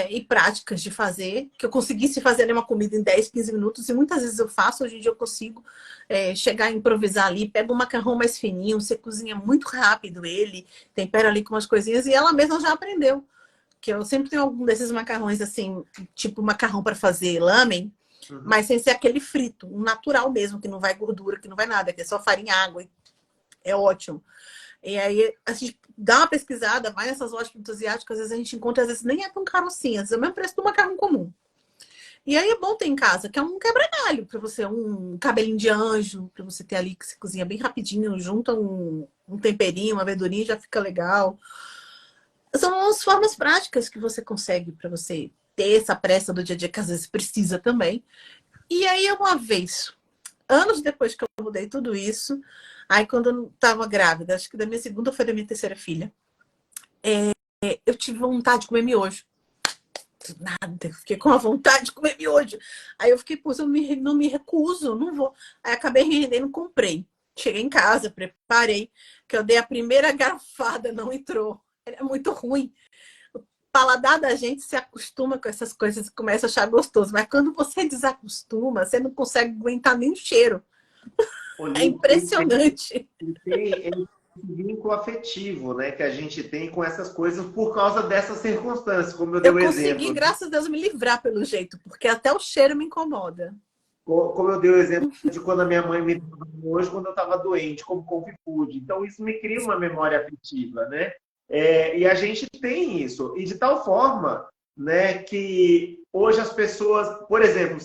e práticas de fazer, que eu conseguisse fazer uma comida em 10, 15 minutos, e muitas vezes eu faço, hoje em dia eu consigo chegar a improvisar ali, pego um macarrão mais fininho, você cozinha muito rápido ele, tempera ali com umas coisinhas, e ela mesma já aprendeu. Que eu sempre tenho algum desses macarrões assim, tipo macarrão para fazer lamen, mas sem ser aquele frito, um natural mesmo, que não vai gordura, que não vai nada, que é só farinha e água. É ótimo. E aí a gente dá uma pesquisada, vai nessas lojas asiáticas, às vezes a gente encontra, às vezes nem é tão caro assim, às vezes é o mesmo preço do macarrão comum. E aí é bom ter em casa, que é um quebra-galho para você, um cabelinho de anjo, para você ter ali que você cozinha bem rapidinho, junta um temperinho, uma verdurinha, já fica legal. São as formas práticas que você consegue para você ter essa pressa do dia a dia, que às vezes precisa também. E aí, uma vez, anos depois que eu mudei tudo isso, aí quando eu estava grávida, acho que da minha segunda ou foi da minha terceira filha, eu tive vontade de comer miojo. Nada, eu fiquei com a vontade de comer miojo. Aí eu fiquei, pô, eu não me recuso, não vou. Aí acabei rendendo, comprei. Cheguei em casa, preparei, que eu dei a primeira garfada, não entrou. É muito ruim. O paladar da gente se acostuma com essas coisas e começa a achar gostoso. Mas quando você desacostuma, você não consegue aguentar nem o cheiro. É impressionante. Tem esse vínculo afetivo, né, que a gente tem com essas coisas por causa dessas circunstâncias, como eu dei o exemplo. Eu consegui, graças a Deus, me livrar pelo jeito, porque até o cheiro me incomoda. Como eu dei o exemplo de quando a minha mãe me deu hoje, quando eu estava doente, como comfort food. Então, isso me cria uma memória afetiva, né? E a gente tem isso. E de tal forma, né, que hoje as pessoas... Por exemplo,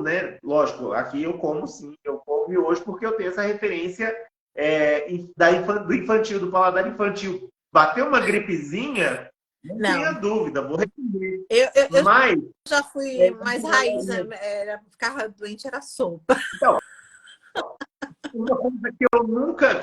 né, lógico, aqui eu como sim, eu como hoje porque eu tenho essa referência do infantil, do paladar infantil. Bateu uma gripezinha, não tenha dúvida, vou repetir. Mas já fui mais raiz, ficar doente era sopa. Então, uma coisa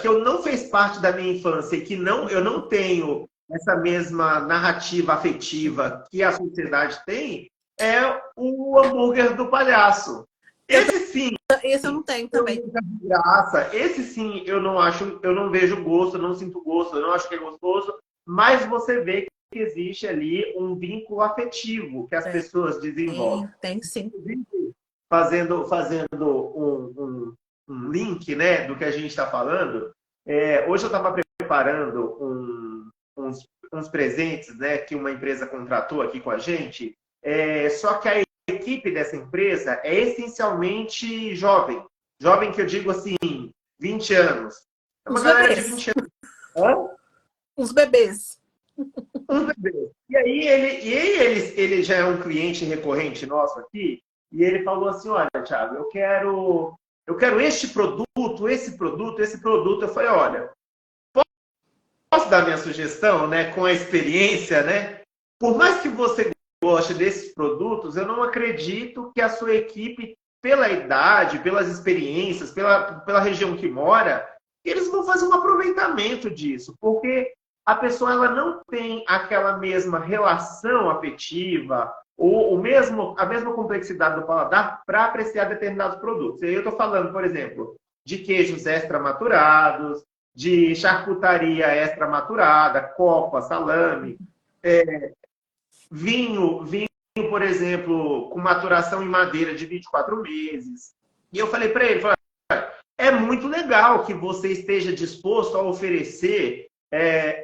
que eu não fez parte da minha infância e que eu não tenho essa mesma narrativa afetiva que a sociedade tem é o hambúrguer do palhaço. Esse sim. Esse eu não tenho também. Graça. Esse sim, eu não vejo gosto, eu não sinto gosto, eu não acho que é gostoso, mas você vê que existe ali um vínculo afetivo que as pessoas desenvolvem. Tem sim. Fazendo um link, né, do que a gente está falando, hoje eu estava preparando uns presentes, né, que uma empresa contratou aqui com a gente, só que a equipe dessa empresa é essencialmente jovem. Jovem que eu digo assim, 20 anos. É uma galera de 20 anos. Hã? Os bebês. Os bebês. E aí ele já é um cliente recorrente nosso aqui, e ele falou assim, olha, Thiago, eu quero este produto, esse produto, esse produto. Eu falei, olha, posso dar minha sugestão, né, com a experiência, né? Por mais que você goste desses produtos, eu não acredito que a sua equipe, pela idade, pelas experiências, pela região que mora, eles vão fazer um aproveitamento disso, porque a pessoa ela não tem aquela mesma relação afetiva ou a mesma complexidade do paladar para apreciar determinados produtos. E aí eu estou falando, por exemplo, de queijos extra-maturados, de charcutaria extra-maturada, copa, salame, vinho, por exemplo, com maturação em madeira de 24 meses. E eu falei para ele, é muito legal que você esteja disposto a oferecer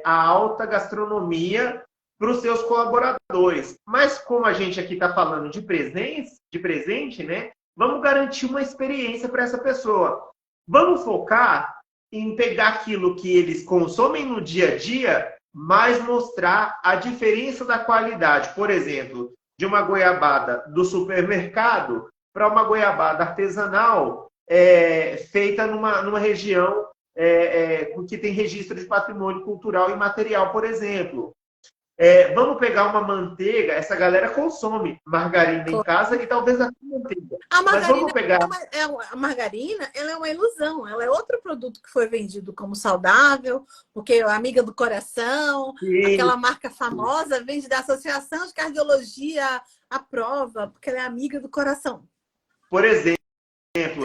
a alta gastronomia para os seus colaboradores. Mas como a gente aqui está falando de presente, né? Vamos garantir uma experiência para essa pessoa. Vamos focar em pegar aquilo que eles consomem no dia a dia, mas mostrar a diferença da qualidade. Por exemplo, de uma goiabada do supermercado para uma goiabada artesanal feita numa região que tem registro de patrimônio cultural e material, por exemplo. Vamos pegar uma manteiga, essa galera consome margarina em casa e talvez a manteiga. Mas vamos pegar... a margarina ela é uma ilusão, ela é outro produto que foi vendido como saudável, porque é amiga do coração, aquela marca famosa vende da Associação de Cardiologia à prova, porque ela é amiga do coração. Por exemplo,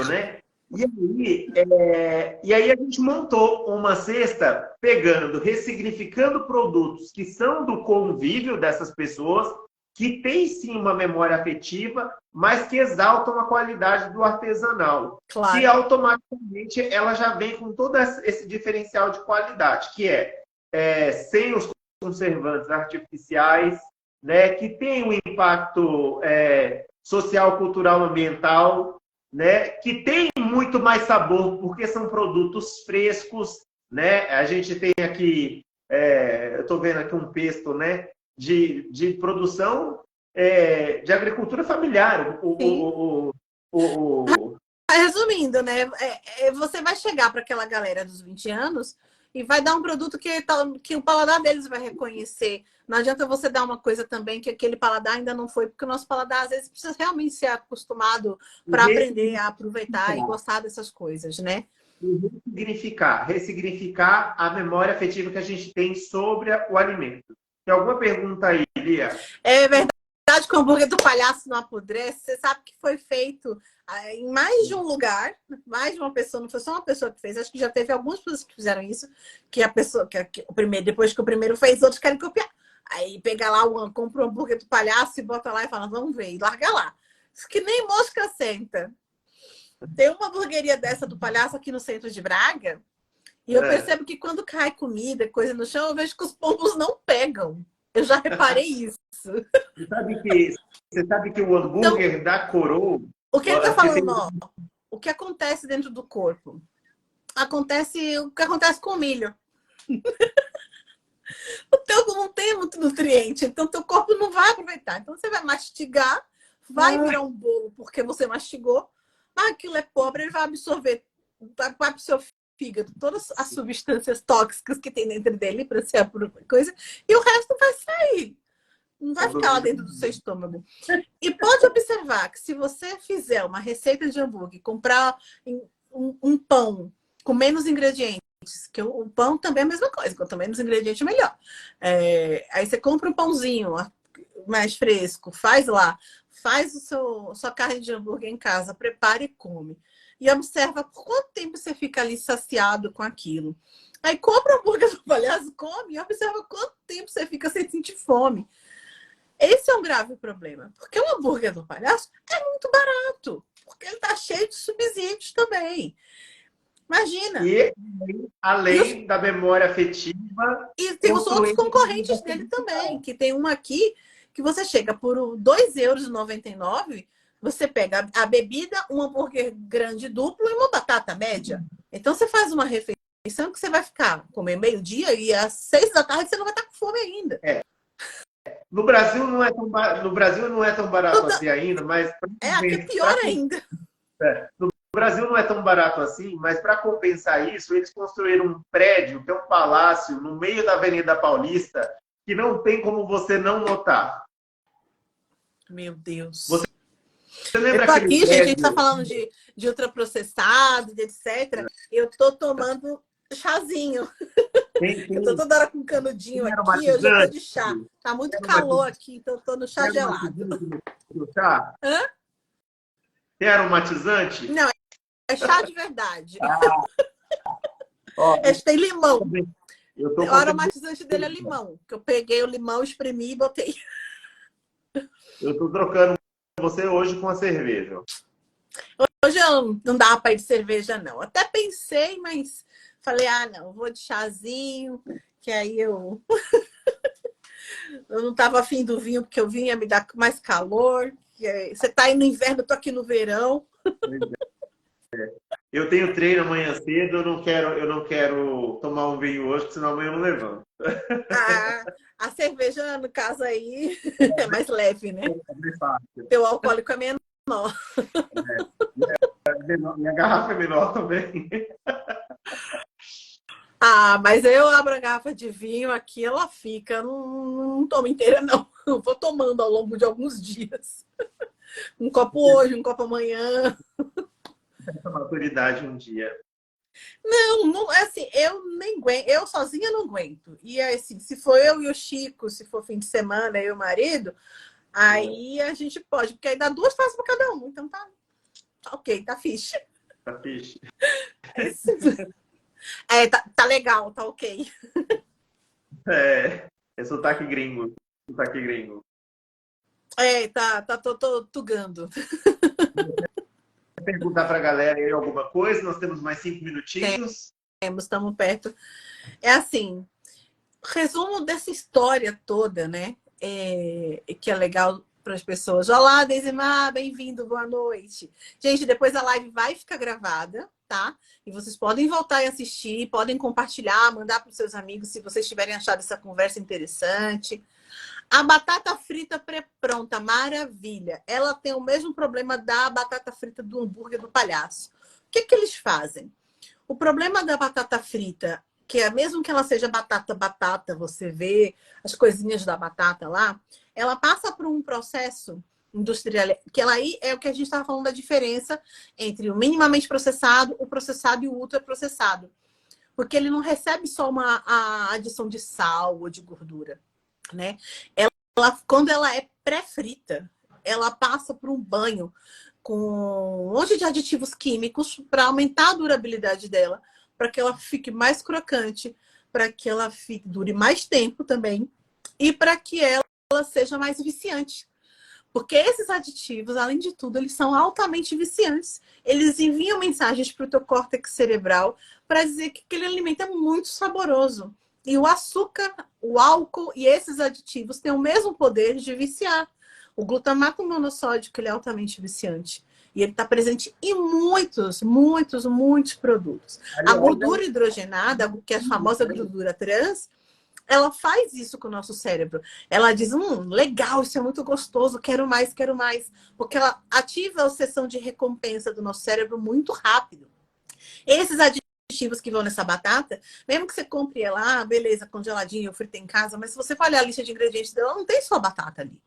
né? E aí a gente montou uma cesta ressignificando produtos que são do convívio dessas pessoas, que têm sim uma memória afetiva, mas que exaltam a qualidade do artesanal. Que Claro. automaticamente ela já vem com todo esse diferencial de qualidade, que sem os conservantes artificiais, né, que tem um impacto social, cultural, ambiental, né, que tem muito mais sabor, porque são produtos frescos, né? A gente tem aqui, eu estou vendo aqui um pesto, né, de produção de agricultura familiar. Sim. Resumindo, né? Você vai chegar para aquela galera dos 20 anos e vai dar um produto que o paladar deles vai reconhecer. Não adianta você dar uma coisa também que aquele paladar ainda não foi, porque o nosso paladar às vezes precisa realmente ser acostumado para aprender a aproveitar e gostar dessas coisas, né? Ressignificar a memória afetiva que a gente tem sobre o alimento. Tem alguma pergunta aí, Lia? É verdade que o hambúrguer do palhaço não apodrece. Você sabe que foi feito em mais de um lugar, mais de uma pessoa, não foi só uma pessoa que fez. Acho que já teve algumas pessoas que fizeram isso, que a pessoa, que o primeiro, depois que o primeiro fez, outros querem copiar. Aí pega lá, compra o hambúrguer do palhaço e bota lá e fala, vamos ver, e larga lá. Isso que nem mosca senta. Tem uma hamburgueria dessa do palhaço aqui no centro de Braga, e eu percebo que quando cai comida, coisa no chão, eu vejo que os pombos não pegam. Eu já reparei isso. Você sabe que o Então, hambúrguer da coroa... o que ele está porque tem- falando, ó, o que acontece dentro do corpo? Acontece o que acontece com o milho. O teu não tem muito nutriente, então teu corpo não vai aproveitar. Então você vai mastigar, vai virar um bolo porque você mastigou, mas aquilo é pobre, ele vai absorver para o seu fígado todas as substâncias tóxicas que tem dentro dele para ser a coisa, e o resto vai sair. Não vai ficar lá dentro do seu estômago. E pode observar que se você fizer uma receita de hambúrguer, comprar um pão com menos ingredientes, que o pão também é a mesma coisa, quanto menos ingrediente, melhor. Aí você compra um pãozinho mais fresco, faz lá, faz sua carne de hambúrguer em casa, prepara e come. E observa por quanto tempo você fica ali saciado com aquilo. Aí compra o hambúrguer do palhaço, come e observa quanto tempo você fica sem sentir fome. Esse é um grave problema, porque o hambúrguer do palhaço é muito barato, porque ele está cheio de subsídios também. Imagina. E além da memória afetiva, E tem os outros construindo... concorrentes dele também, que tem uma aqui que você chega por R$ 2,99, você pega a bebida, um hambúrguer grande duplo e uma batata média. Então você faz uma refeição que você vai comer meio-dia e às 6 da tarde você não vai estar com fome ainda. No Brasil não é tão barato assim ainda, mas... Aqui é pior ainda. No Brasil não é tão barato assim, mas para compensar isso, eles construíram um prédio, que é um palácio, no meio da Avenida Paulista, que não tem como você não notar. Meu Deus. Você lembra eu tô aquele aqui, prédio? gente, a gente tá falando de ultraprocessado, de etc. Eu tô tomando chazinho. Eu tô toda hora com canudinho aqui, hoje eu tô de chá. Tá muito calor aqui, então eu tô no chá gelado. Hã? Tem aromatizante? Não, é chá de verdade. Ó, Tem limão. o aromatizante dele é limão. Que eu peguei o limão, espremi e botei. Eu tô trocando você hoje com a cerveja. Hoje não dá para ir de cerveja, não. Até pensei, mas falei, não, vou de chazinho, que aí eu não estava afim do vinho, porque o vinho ia me dar mais calor. Você tá aí no inverno, eu tô aqui no verão. Eu tenho treino amanhã cedo, eu não quero tomar um vinho hoje, senão amanhã eu não levanto. A cerveja, no caso aí, é mais leve, né? Teu alcoólico é menor. Minha garrafa é menor também. Mas eu abro a garrafa de vinho aqui, ela fica. Não tomo inteira, não. Eu vou tomando ao longo de alguns dias. Um copo hoje, um copo amanhã. Essa maturidade um dia. Não, assim, eu nem aguento. Eu sozinha não aguento. E assim, se for eu e o Chico, se for fim de semana, eu e o marido, aí a gente pode, porque aí dá 2 taças para cada um. Então tá ok, tá fixe. Capiche? Tá legal, tá ok. É sotaque gringo. Sotaque gringo. Tô tugando. Quer perguntar para a galera aí alguma coisa? Nós temos mais 5 minutinhos. Estamos perto. É assim, resumo dessa história toda, né? Que é legal para as pessoas. Olá, Deisimar, bem-vindo, boa noite. Gente, depois a live vai ficar gravada, tá? E vocês podem voltar e assistir, podem compartilhar, mandar para os seus amigos se vocês tiverem achado essa conversa interessante. A batata frita pré-pronta, maravilha. Ela tem o mesmo problema da batata frita do hambúrguer do palhaço. O que eles fazem? O problema da batata frita, que é mesmo que ela seja batata, você vê as coisinhas da batata lá, ela passa por um processo industrial, que ela aí é o que a gente estava falando da diferença entre o minimamente processado, o processado e o ultraprocessado. Porque ele não recebe só a adição de sal ou de gordura, né? Quando ela é pré-frita, ela passa por um banho com um monte de aditivos químicos para aumentar a durabilidade dela, para que ela fique mais crocante, para que ela dure mais tempo também e para que ela seja mais viciante. Porque esses aditivos, além de tudo, eles são altamente viciantes. Eles enviam mensagens para o teu córtex cerebral para dizer que aquele alimento é muito saboroso. E o açúcar, o álcool e esses aditivos têm o mesmo poder de viciar. O glutamato monossódico ele é altamente viciante. E ele está presente em muitos produtos. A gordura hidrogenada, que é a famosa gordura trans, ela faz isso com o nosso cérebro. Ela diz, legal, isso é muito gostoso, quero mais, quero mais. Porque ela ativa a seção de recompensa do nosso cérebro muito rápido. Esses aditivos que vão nessa batata, mesmo que você compre ela, beleza, congeladinha ou frita em casa, mas se você for olhar a lista de ingredientes dela, não tem só batata ali.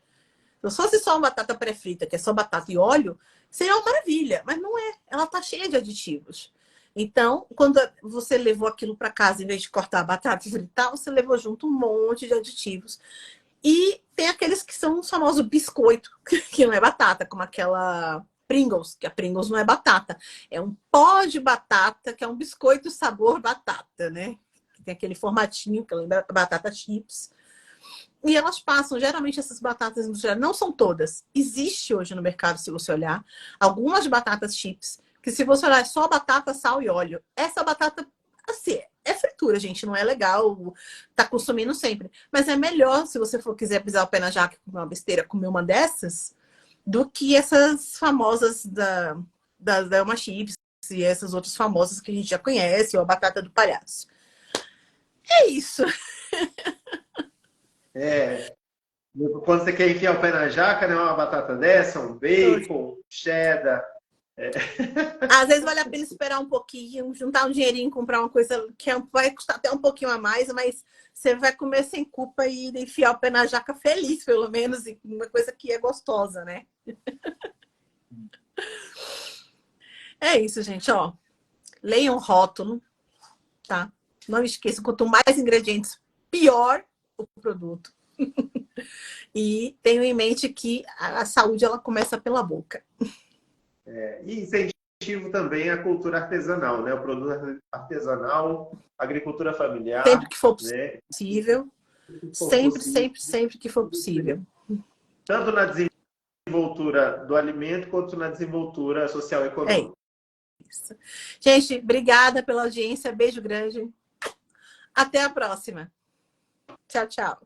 Se fosse só uma batata pré-frita, que é só batata e óleo, seria uma maravilha, mas não é. Ela tá cheia de aditivos. Então, quando você levou aquilo para casa, em vez de cortar a batata e fritar, você levou junto um monte de aditivos. E tem aqueles que são os famosos biscoito, que não é batata, como aquela Pringles, que a Pringles não é batata. É um pó de batata, que é um biscoito sabor batata, né? Tem aquele formatinho, que lembra batata chips. E elas passam, geralmente essas batatas industriais, não são todas. Existe hoje no mercado, se você olhar, algumas batatas chips, que se você olhar é só batata, sal e óleo. Essa batata, assim, é fritura, gente, não é legal tá consumindo sempre. Mas é melhor, se você for quiser pisar o pé na jaca e comer uma besteira, comer uma dessas, do que essas famosas da Delma Chips e essas outras famosas que a gente já conhece, ou a batata do palhaço. É isso. Quando você quer enfiar o pé na jaca, né? Uma batata dessa, um bacon, cheddar. Às vezes vale a pena esperar um pouquinho, juntar um dinheirinho, comprar uma coisa que vai custar até um pouquinho a mais, mas você vai comer sem culpa e enfiar o pé na jaca feliz, pelo menos, e uma coisa que é gostosa, né? É isso, gente, ó. Leiam o rótulo, tá? Não esqueçam, quanto mais ingredientes, pior o produto. E tenham em mente que a saúde ela começa pela boca. E incentivo também a cultura artesanal, né? O produto artesanal, agricultura familiar. Sempre que for possível. Né? Sempre que for possível. Tanto na desenvoltura do alimento, quanto na desenvoltura social e econômica. Isso. Gente, obrigada pela audiência. Beijo grande. Até a próxima. Tchau, tchau.